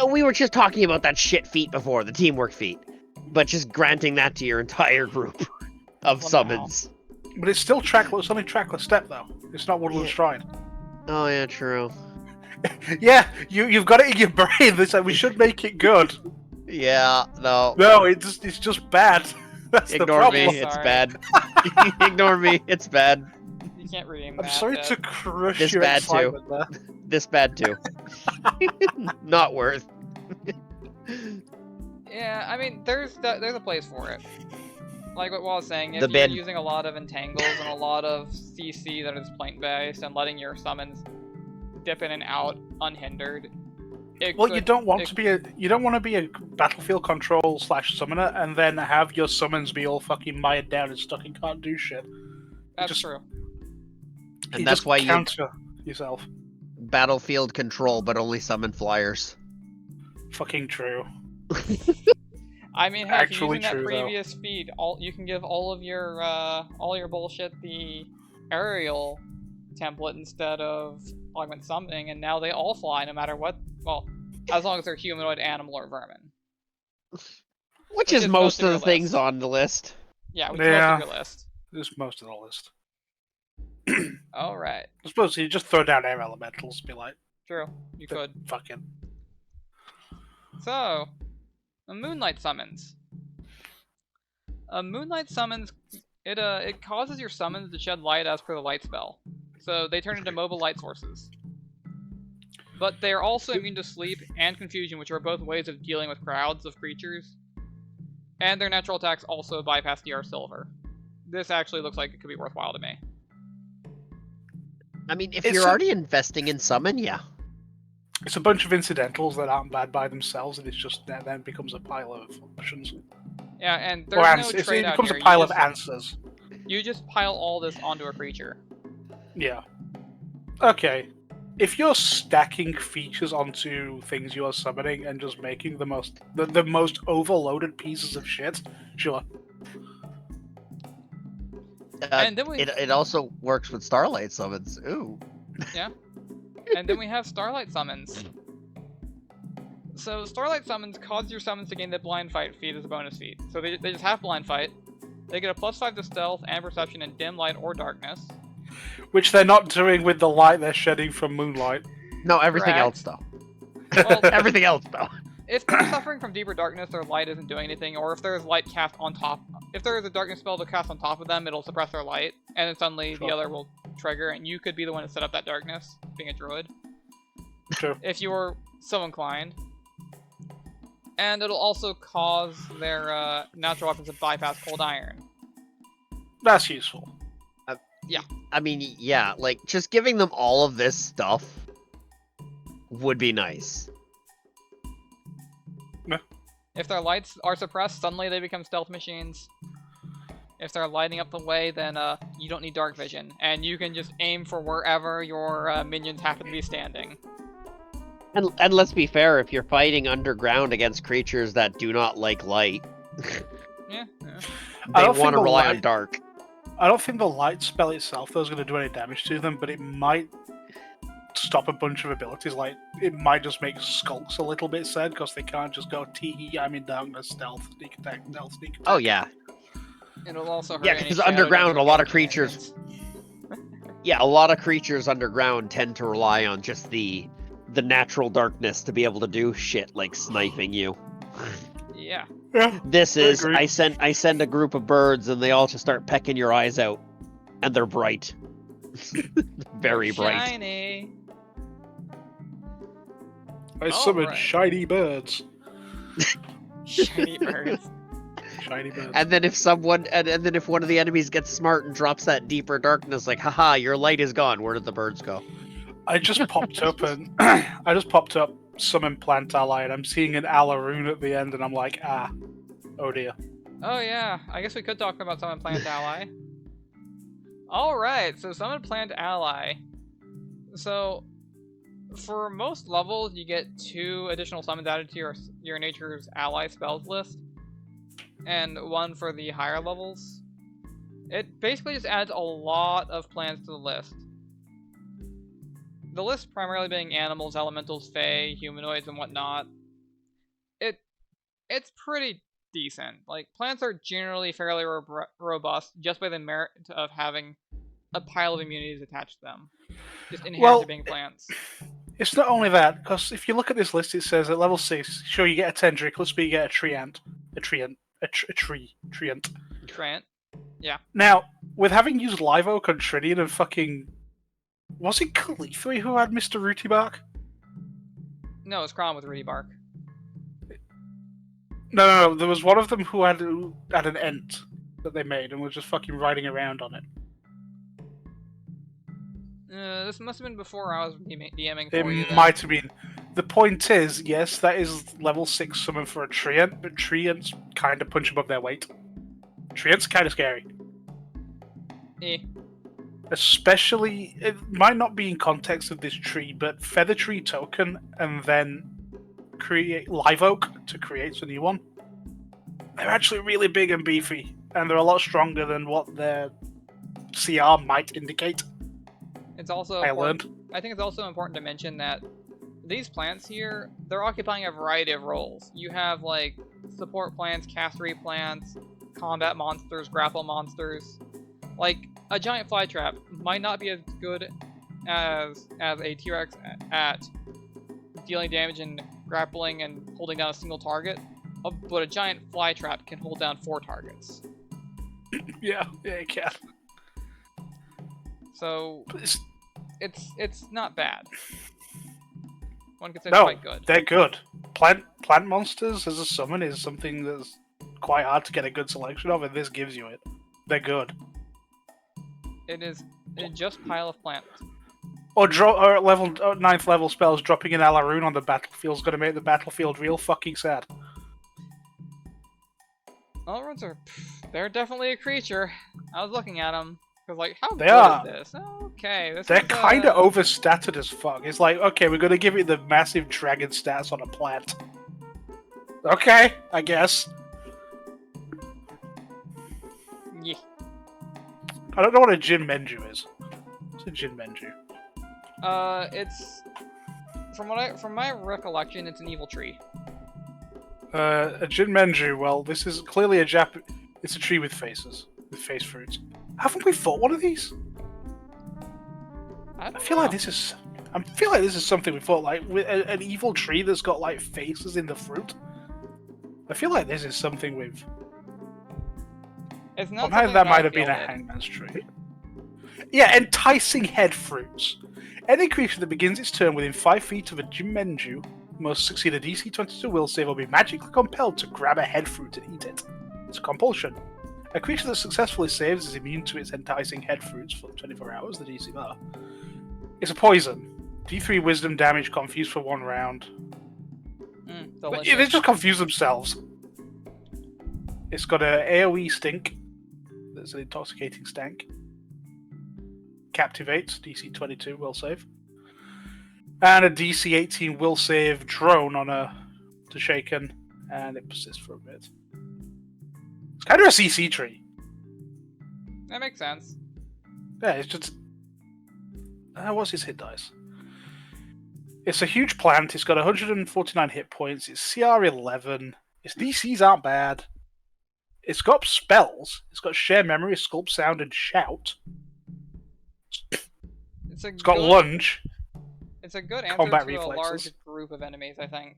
we were just talking about that shit feat before, the teamwork feat, but just granting that to your entire group of Well, summons. But it's still trackless. It's only trackless step though. It's not Woodland Yeah. Stride. Oh yeah, true. Yeah, you've got it in your brain. They said we should make it good. Yeah, no. No, it's just bad. That's the Ignore problem. me, it's Sorry. bad. Ignore me, it's bad. You can't redeem I'm that. sorry Deb. to crush This your bad, too. excitement there. This bad too. Not worth. Yeah, I mean, there's a place for it. Like what I was saying, if The you're bin. using a lot of entangles and a lot of CC that is plant based and letting your summons dip in and out unhindered, Well, you don't want to be a battlefield control / summoner and then have your summons be all fucking mired down and stuck and can't do shit. That's just- true. And You that's just why you counter yourself. battlefield control, but only summon flyers. Fucking true. I mean, heck, Actually using that true, though. previous feed, you can give all your bullshit the aerial template instead of augment summoning, and now they all fly no matter what. Well, as long as they're humanoid, animal, or vermin. Which is most of the your things list. on the list. Yeah, which Yeah. is most of your list. This is most of the list. All right, I suppose you just throw down air elementals, be like, true. You could. fucking. So, a Moonlight Summons. A Moonlight Summons, it causes your summons to shed light as per the light spell. So they turn into mobile light sources. But they are also immune to sleep and confusion, which are both ways of dealing with crowds of creatures. And their natural attacks also bypass DR Silver. This actually looks like it could be worthwhile to me. I mean, if It's you're a- already investing in summon, yeah. It's a bunch of incidentals that aren't bad by themselves, and it's just that then becomes a pile of options. Yeah, and Or there's no ans- it trade out becomes here. a pile of answers. You just pile all this onto a creature. Yeah. Okay. If you're stacking features onto things you are summoning and just making the most overloaded pieces of shit, sure. And then we It also works with Starlight summons. Ooh. And then we have Starlight Summons. So Starlight Summons cause your summons to gain the Blind Fight feat as a bonus feat. So they just have Blind Fight. They get a +5 to Stealth and Perception in dim light or darkness. Which they're not doing with the light they're shedding from moonlight. No, everything Correct. else though. Well, Everything else though. if they're suffering from deeper darkness, their light isn't doing anything, or if there's light cast on top, if there is a darkness spell to cast on top of them, it'll suppress their light, and then suddenly the other will trigger, and you could be the one to set up that darkness, being a druid. True. If you were so inclined. And it'll also cause their natural weapons to bypass cold iron. That's useful. I mean, yeah, like, just giving them all of this stuff would be nice. If their lights are suppressed, suddenly they become stealth machines. If they're lighting up the way, then you don't need dark vision, and you can just aim for wherever your minions happen to be standing. And let's be fair, if you're fighting underground against creatures that do not like light, Yeah. they want to rely on dark. I don't think the light spell itself though is going to do any damage to them, but it might stop a bunch of abilities. Like, it might just make skulks a little bit sad because they can't just go tee I'm in darkness, stealth, sneak attack, stealth, sneak attack. Oh yeah, It'll also hurt. yeah, any because shadow underground, a damage lot of minions. creatures. Yeah, a lot of creatures underground tend to rely on just the natural darkness to be able to do shit like sniping you. Yeah. Yeah. This is agree. I send a group of birds and they all just start pecking your eyes out, and they're bright, very bright. Shiny. I summoned Alright. shiny birds. Shiny birds. Shiny birds. And then if one of the enemies gets smart and drops that deeper darkness, like, haha, your light is gone. Where did the birds go? I just popped up and summon plant ally, and I'm seeing an Alaroon at the end, and I'm like, oh dear. Oh yeah, I guess we could talk about Summon Plant Ally. Alright, so Summon Plant Ally. So, for most levels, you get 2 additional summons added to your Nature's Ally spells list. And 1 for the higher levels. It basically just adds a lot of plants to the list. The list primarily being animals, elementals, fae, humanoids, and whatnot. It's pretty decent. Like, plants are generally fairly robust just by the merit of having a pile of immunities attached to them. Just inherently being plants. It's not only that, because if you look at this list, it says at level 6, sure, you get a tendriclus, but you get a treant. A treant. Trant. Yeah. Now, with having used Live Oak on Trinian and fucking... Was it Calithri who had Mr. Rooty Bark? No, it's Crom with Rudy Bark. No, there was one of them who had an ent that they made and was just fucking riding around on it. This must have been before I was DMing for It you. might have been. The point is, yes, that is level 6 summon for a treant, but treants kind of punch above their weight. Treants are kind of scary. Especially, it might not be in context of this tree, but Feather Tree token and then create Live Oak to create a new one. They're actually really big and beefy, and they're a lot stronger than what their CR might indicate. It's also I learned. I think it's also important to mention that these plants here, they're occupying a variety of roles. You have like support plants, castery plants, combat monsters, grapple monsters. Like a giant fly trap might not be as good as a T-Rex at dealing damage and grappling and holding down a single target, but a giant fly trap can hold down 4 targets. Yeah, it can. So But it's not bad. One could say no, quite good. they're good. Plant monsters as a summon is something that's quite hard to get a good selection of, and this gives you it. They're good. It is just pile of plants. Or level 9th level spells dropping an Alaroon on the battlefield is going to make the battlefield real fucking sad. Elrons they're definitely a creature. I was looking at them. Cause like, how They good are. is this? Okay, this They're is, kind of overstatted as fuck. It's like, okay, we're going to give it the massive dragon stats on a plant. Okay, I guess. Yeah. I don't know what a Jin Menju is. What's a Jin Menju? It's from my recollection, it's an evil tree. A Jin Menju, well, this is clearly it's a tree with faces. With face fruits. Haven't we fought one of these? I feel like this is I feel like this is something we thought, like, with an evil tree that's got, like, faces in the fruit. I feel like this is something we've... It's not Well, something that might I have been a fielded. hangman's tree. Yeah, enticing head fruits. Any creature that begins its turn within 5 feet of a Jimenju must succeed a DC 22 will save or be magically compelled to grab a head fruit and eat it. It's a compulsion. A creature that successfully saves is immune to its enticing head fruits for 24 hours, the DC bar. It's a poison. D3 wisdom damage, confused for 1 round. Delicious. They just confuse themselves. It's got an AoE stink. That's an intoxicating stank. Captivates, DC 22 will save. And a DC 18 will save drone on a to shaken, and it persists for a bit. It's kind of a CC tree. That makes sense. Yeah, it's just... what's his hit dice? It's a huge plant, it's got 149 hit points, it's CR 11, its DCs aren't bad. It's got spells, it's got Share Memory, Sculpt Sound, and Shout. It's got Lunge. It's a good answer Combat to reflexes. a large group of enemies, I think.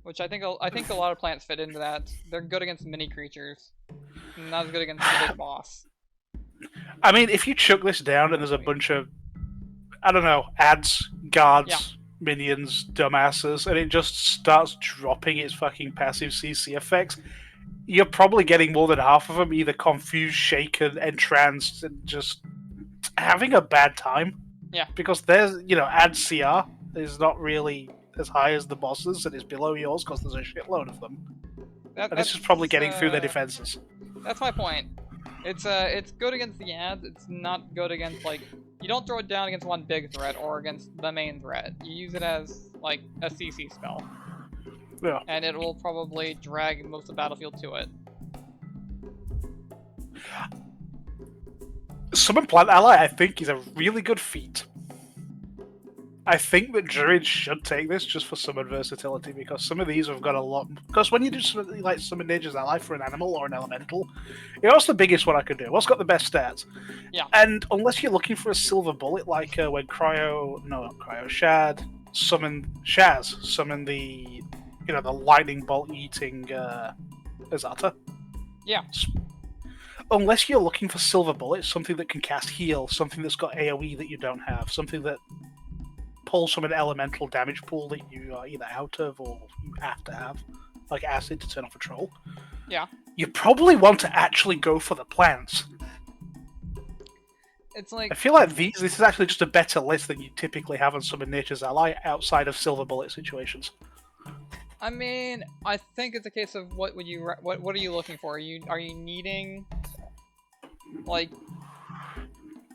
Which I think a lot of plants fit into that. They're good against mini creatures, not as good against the big boss. I mean, if you chuck this down and there's a bunch of, I don't know, ads, guards, minions, dumbasses, and it just starts dropping its fucking passive CC effects, you're probably getting more than half of them either confused, shaken, entranced, and just having a bad time. Yeah. Because there's, ad CR is not really as high as the bosses, and it's below yours because there's a shitload of them. And this is probably getting through their defenses. That's my point. It's good against the ads, it's not good against, like, you don't throw it down against one big threat or against the main threat. You use it as, like, a CC spell. Yeah. And it will probably drag most of the battlefield to it. Summon Plant Ally, I think, is a really good feat. I think that Druids should take this just for summon versatility, because some of these have got a lot... Because when you do something like Summon Nature's Ally for an animal or an elemental, what's the biggest one I could do? What's got the best stats? Yeah. And unless you're looking for a silver bullet, like when Shaz summoned the, the lightning bolt eating Azata. Yeah. Unless you're looking for silver bullets, something that can cast heal, something that's got AoE that you don't have, something that pulls from an elemental damage pool that you are either out of or you have to have, like acid to turn off a troll. Yeah. You probably want to actually go for the plants. It's like... I feel like this is actually just a better list than you typically have on Summon Nature's Ally outside of silver bullet situations. I mean, I think it's a case of what are you looking for? Are you needing, like,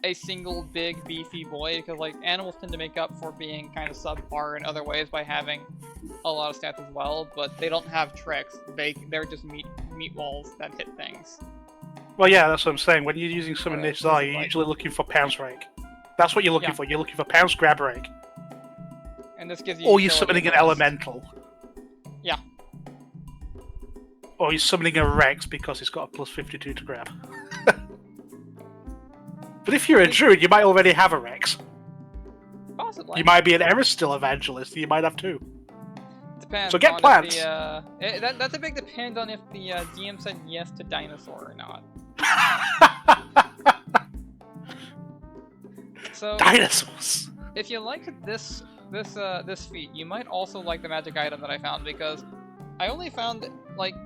a single big beefy boy? Because, like, animals tend to make up for being kind of subpar in other ways by having a lot of stats as well, but they don't have tricks. They're just meat walls that hit things. Well, yeah, that's what I'm saying. When you're using Summon Nature's Ally, you're usually looking for Pounce Rake. That's what you're looking for. You're looking for Pounce, Grab Rake. And this gives you... Or you're summoning an elemental. Yeah. Or you're summoning a Rex because it's got a plus 52 to grab. But if you're a druid, you might already have a Rex. Possibly. You might be an Eristil evangelist, you might have two. Depends. So get plants! That's a big depend on if the DM said yes to dinosaur or not. So dinosaurs! If you like this feat, you might also like the magic item that I found, because I only found, like,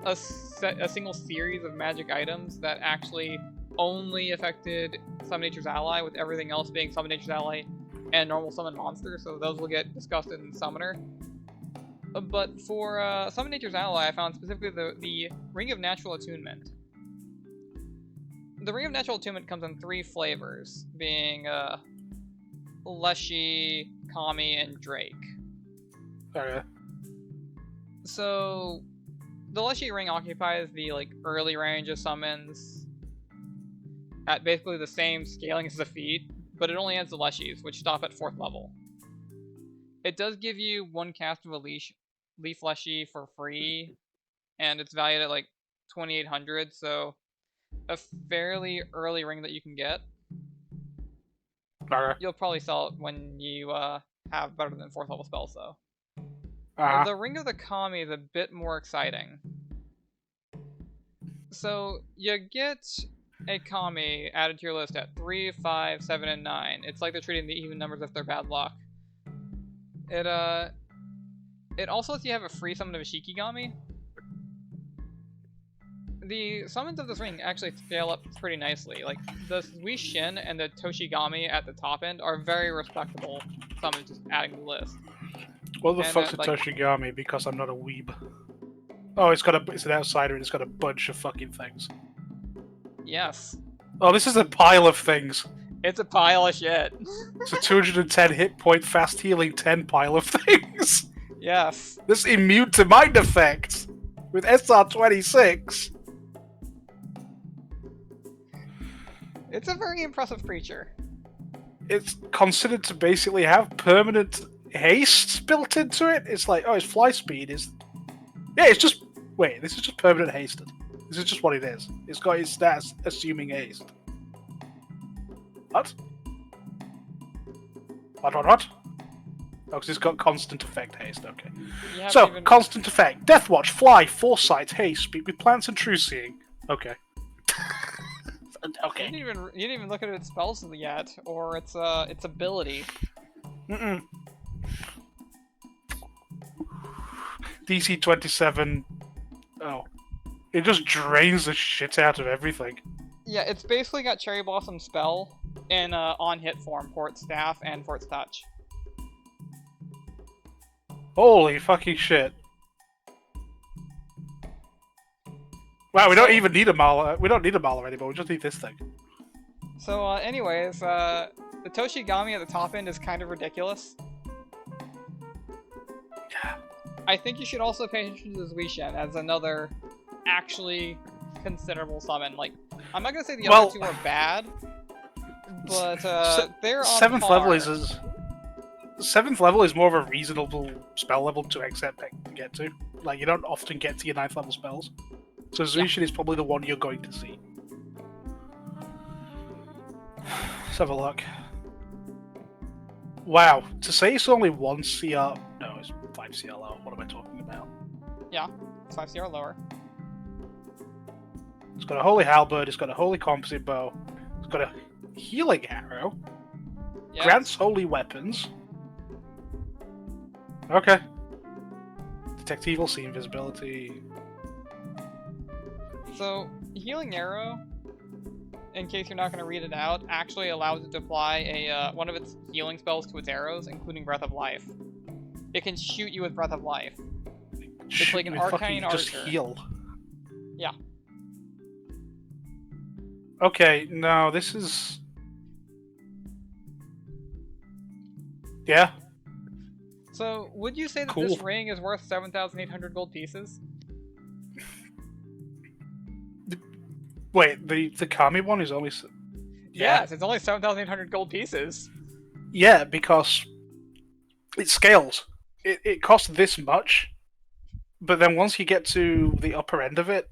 a single series of magic items that actually only affected Summon Nature's Ally, with everything else being Summon Nature's Ally and normal summon monster, so those will get discussed in Summoner. But for Summon Nature's Ally, I found specifically the Ring of Natural Attunement. The Ring of Natural Attunement comes in 3 flavors, being Leshy, Kami, and Drake. Okay. So, the Leshy ring occupies the, like, early range of summons at basically the same scaling as the feat, but it only adds the Leshies, which stop at 4th level. It does give you 1 cast of a Leaf Leshy for free, and it's valued at, like, 2,800, so a fairly early ring that you can get. Okay. You'll probably sell it when you have better than 4th level spells, though. Uh-huh. The Ring of the Kami is a bit more exciting. So, you get a Kami added to your list at 3, 5, 7, and 9. It's like they're treating the even numbers if they're bad luck. It also lets you have a free summon of a Shikigami. The summons of this ring actually scale up pretty nicely. Like, the Suishin and the Toshigami at the top end are very respectable summons, just adding to the list. What the And fuck's a like- Toshigami? Because I'm not a weeb. Oh, it's an outsider and it's got a bunch of fucking things. Yes. Oh, this is a pile of things. It's a pile of shit. It's a 210 hit point, fast healing 10 pile of things. Yes. This immune to mind effects with SR26. It's a very impressive creature. It's considered to basically have permanent haste built into it. It's like, oh, its fly speed is... Yeah, it's just... Wait, this is just permanent hasted. This is just what it is. It's got its stats assuming haste. What? What? Oh, because it's got constant effect haste, okay. You haven't So, even... constant effect. Deathwatch, fly, foresight, haste, speed with plants and true seeing. Okay. Okay. You didn't even look at its spells yet, or its ability. Mm-mm. DC 27. Oh. It just drains the shit out of everything. Yeah, it's basically got Cherry Blossom spell in on-hit form for its staff and for its touch. Holy fucking shit. Wow, we don't even need a Mala. We don't need a Mala anymore. We just need this thing. So, anyways, the Toshigami at the top end is kind of ridiculous. Yeah. I think you should also pay attention to the Zuishin as another actually considerable summon. Like, I'm not gonna say the other two are bad, but they're on seventh par. level is 7th level is more of a reasonable spell level to get to. Like, you don't often get to your 9th level spells. So Zuishin is probably the one you're going to see. Let's have a look. Wow, to say it's only 1 CR... No, it's 5 CR lower. What am I talking about? Yeah, it's 5 CR lower. It's got a Holy Halberd, it's got a Holy Composite Bow, it's got a Healing Arrow, Yeah. grants Holy Weapons. Okay. Detect Evil, see Invisibility. So, Healing Arrow, in case you're not going to read it out, actually allows it to apply a one of its healing spells to its arrows, including Breath of Life. It can shoot you with Breath of Life. Shoot like an with arcane fucking just archer. heal. Yeah. Okay, no, this is... Yeah, So, would you say that Cool. this ring is worth 7,800 gold pieces? wait, the Kami one is only... Yes, it's only 7,800 gold pieces. Yeah, because it scales. It costs this much, but then once you get to the upper end of it,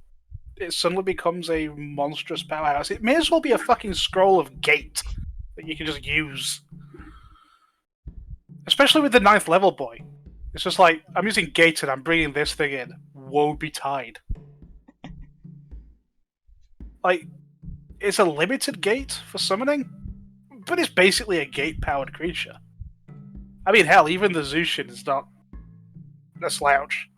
it suddenly becomes a monstrous powerhouse. It may as well be a fucking scroll of gate that you can just use. Especially with the 9th level boy. It's just like, I'm using gate and I'm bringing this thing in. Woe betide. Like, it's a limited gate for summoning, but it's basically a gate-powered creature. I mean, hell, even the Zushin is not a slouch.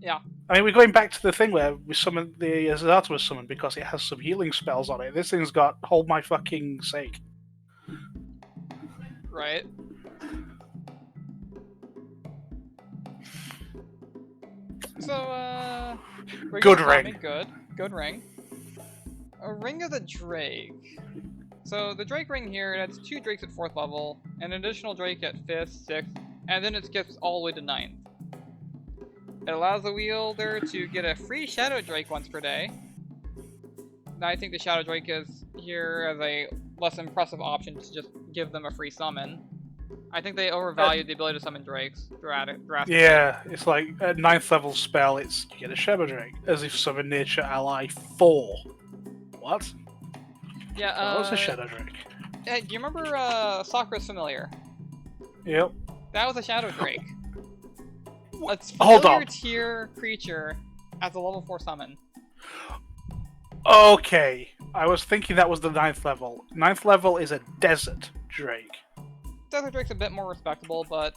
Yeah. I mean, we're going back to the thing where we summoned the Azata was summoned because it has some healing spells on it. This thing's got hold my fucking sake. Right. So, Good regular ring. Kami, good ring. A Ring of the Drake. So the Drake ring here, it has 2 Drakes at 4th level, an additional Drake at 5th, 6th, and then it skips all the way to 9th. It allows the wielder to get a free Shadow Drake once per day. Now I think the Shadow Drake is here as a less impressive option to just give them a free summon. I think they overvalued the ability to summon Drakes drastically. Yeah, it's like a 9th level spell, it's you get a Shadow Drake, as if summon Nature Ally 4. What? Yeah, That was a Shadow Drake. Hey, do you remember Sakura's Familiar? Yep. That was a Shadow Drake. A Hold familiar on. tier creature as a level 4 summon. Okay. I was thinking that was the 9th level. 9th level is a desert drake. Desert Drake's a bit more respectable, but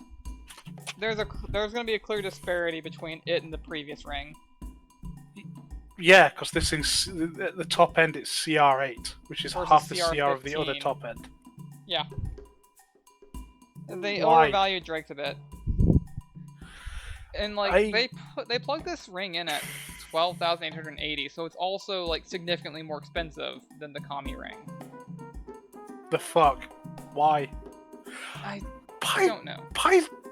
there's going to be a clear disparity between it and the previous ring. Yeah, because this thing's at the top end it's CR8, which is Versus half the CR of the CR15. other top end. Yeah. They Why? overvalue Drakes a bit. And like they plug this ring in at 12,880, so it's also like significantly more expensive than the Kami ring. The fuck? Why? I Pi- don't know.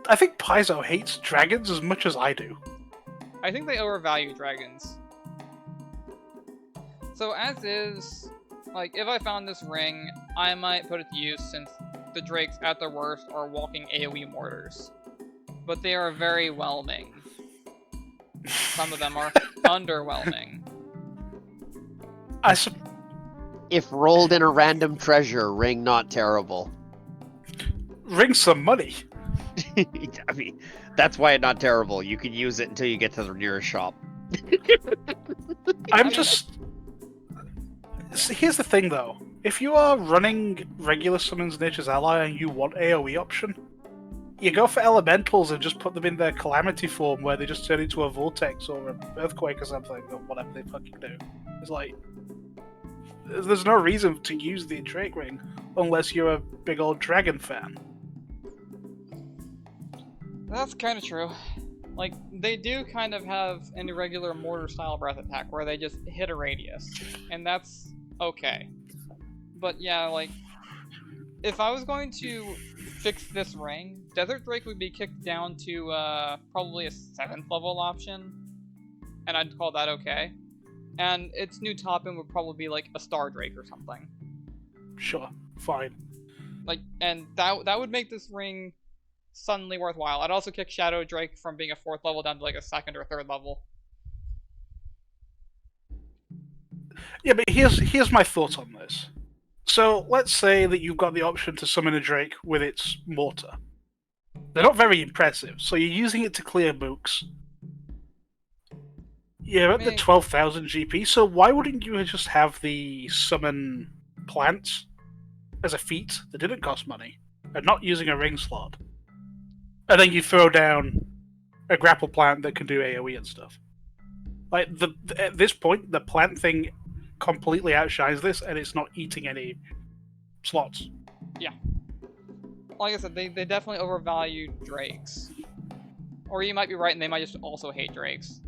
I think Paizo hates dragons as much as I do. I think they overvalue dragons. So as is, like if I found this ring, I might put it to use since the Drakes at their worst are walking AoE mortars. But they are very whelming. Some of them are underwhelming. If rolled in a random treasure, ring not terrible. Ring some money. I mean, that's why it's not terrible. You can use it until you get to the nearest shop. Here's the thing though. If you are running regular Summons Nature's Ally and you want AoE option, you go for elementals and just put them in their calamity form where they just turn into a vortex or an earthquake or something, or whatever they fucking do. It's like, there's no reason to use the Drake Ring unless you're a big old dragon fan. That's kind of true. Like, they do kind of have an irregular mortar-style breath attack where they just hit a radius, and that's okay. But yeah, like, if I was going to fix this ring, Desert Drake would be kicked down to probably a 7th level option, and I'd call that okay. And its new top-end would probably be like a Star Drake or something. Sure, fine. Like, and that would make this ring suddenly worthwhile. I'd also kick Shadow Drake from being a 4th level down to like a 2nd or 3rd level. Yeah, but here's my thought on this. So let's say that you've got the option to summon a Drake with its mortar. They're not very impressive, so you're using it to clear mooks. You're at the 12,000 GP, so why wouldn't you just have the summon plants as a feat that didn't cost money, and not using a ring slot? And then you throw down a grapple plant that can do AoE and stuff. Like, at this point, the plant thing completely outshines this, and it's not eating any slots. Yeah. Like I said, they definitely overvalue Drakes. Or you might be right, and they might just also hate Drakes.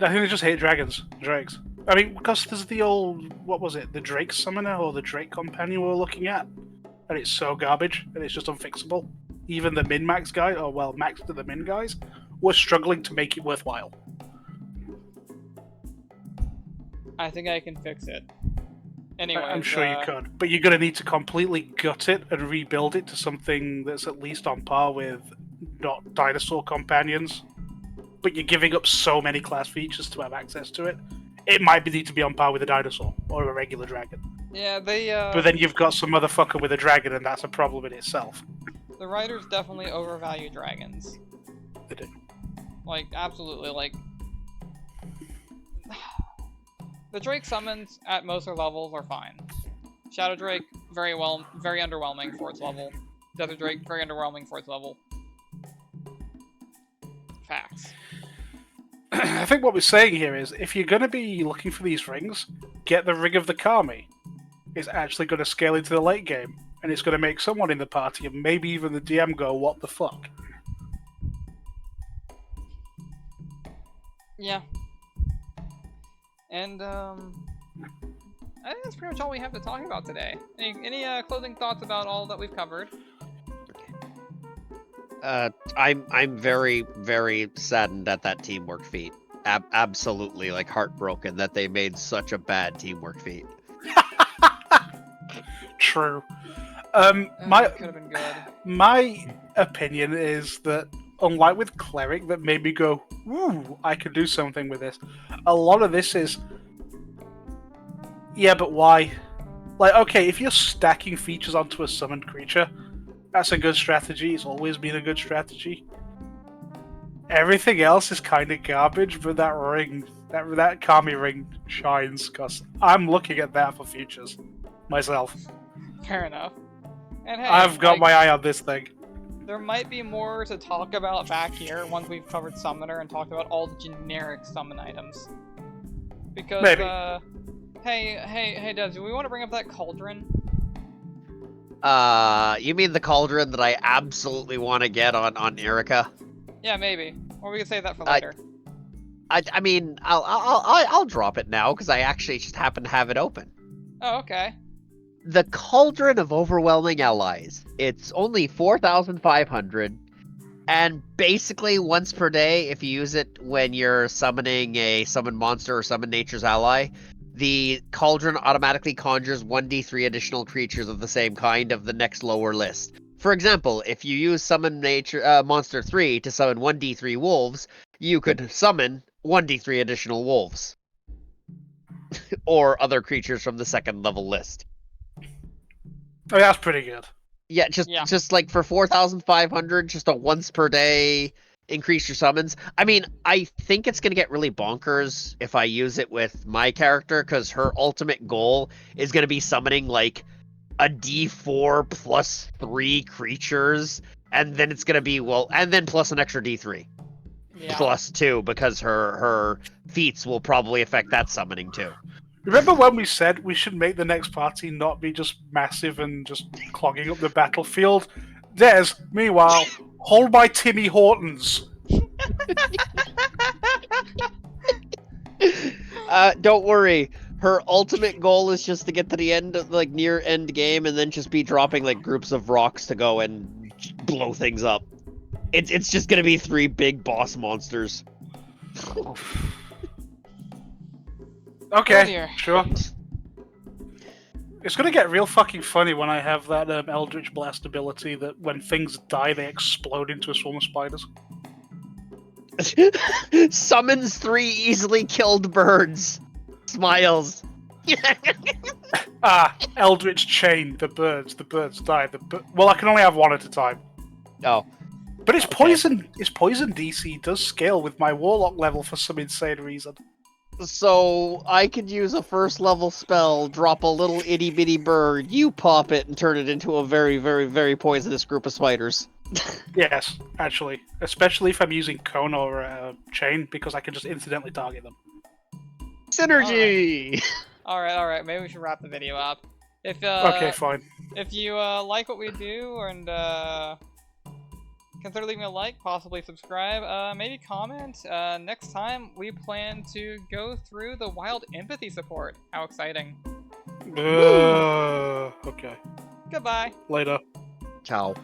I think they just hate Drakes. I mean, because there's the old, what was it, the Drake Summoner or the Drake Companion we were looking at, and it's so garbage, and it's just unfixable. Even the min-max guy, or well, max to the min guys, were struggling to make it worthwhile. I think I can fix it. Anyway, I'm sure you could, but you're going to need to completely gut it and rebuild it to something that's at least on par with not dinosaur companions. But you're giving up so many class features to have access to it. It might need to be on par with a dinosaur or a regular dragon. Yeah, they. But then you've got some motherfucker with a dragon, and that's a problem in itself. The writers definitely overvalue dragons. They do. Like, absolutely. Like, the Drake summons at most of their levels are fine. Shadow Drake, very underwhelming for its level. Desert Drake, very underwhelming for its level. Facts. I think what we're saying here is, if you're going to be looking for these rings, get the Ring of the Kami. It's actually going to scale into the late game, and it's going to make someone in the party, and maybe even the DM, go, what the fuck? Yeah. And, I think that's pretty much all we have to talk about today. Any closing thoughts about all that we've covered? I'm very, very saddened at that teamwork feat. Absolutely, like, heartbroken that they made such a bad teamwork feat. True. Could have been good. My opinion is that, unlike with Cleric, that made me go, ooh, I could do something with this. A lot of this is, yeah, but why? Like, okay, if you're stacking features onto a summoned creature, that's a good strategy. It's always been a good strategy. Everything else is kind of garbage, but that ring, that Kami ring shines, because I'm looking at that for futures myself. Fair enough. And hey, I've got like, my eye on this thing. there might be more to talk about back here once we've covered Summoner and talked about all the generic summon items. Because, Maybe. hey, Devs, do we want to bring up that cauldron? You mean the cauldron that I absolutely want to get on Erica? Yeah, maybe. Or we can save that for later. I mean, I'll drop it now because I actually just happen to have it open. Oh, okay. The Cauldron of Overwhelming Allies. It's only 4,500, and basically once per day, if you use it when you're summoning a summon monster or summon nature's ally, the Cauldron automatically conjures 1d3 additional creatures of the same kind of the next lower list. For example, if you use summon nature monster 3 to summon 1d3 wolves, you could summon 1d3 additional wolves. Or other creatures from the second level list. Oh, that's pretty good. Yeah, just like for 4,500, just a once per day increase your summons. I mean, I think it's gonna get really bonkers if I use it with my character, because her ultimate goal is gonna be summoning like a D4 plus 3 creatures, and then it's gonna be and then plus an extra D3 plus 2, because her feats will probably affect that summoning too. Remember when we said we should make the next party not be just massive and just clogging up the battlefield? Des, meanwhile, hold my Timmy Hortons. Don't worry. Her ultimate goal is just to get to the end of, like, near end game, and then just be dropping like groups of rocks to go and blow things up. It's just gonna be 3 big boss monsters. Okay, sure. It's gonna get real fucking funny when I have that Eldritch Blast ability that when things die, they explode into a swarm of spiders. Summons 3 easily killed birds. Smiles. Eldritch Chain, the birds die. Well, I can only have one at a time. Oh. But it's poison. Its poison DC does scale with my Warlock level for some insane reason. So I could use a first level spell, drop a little itty bitty bird, you pop it, and turn it into a very, very, very poisonous group of spiders. Yes, actually. Especially if I'm using Cone or Chain, because I can just incidentally target them. Synergy! Alright, maybe we should wrap the video up. Okay, fine. If you like what we do, and consider leaving a like, possibly subscribe, maybe comment. Next time, we plan to go through the Wild Empathy support. How exciting. Okay. Goodbye. Later. Ciao.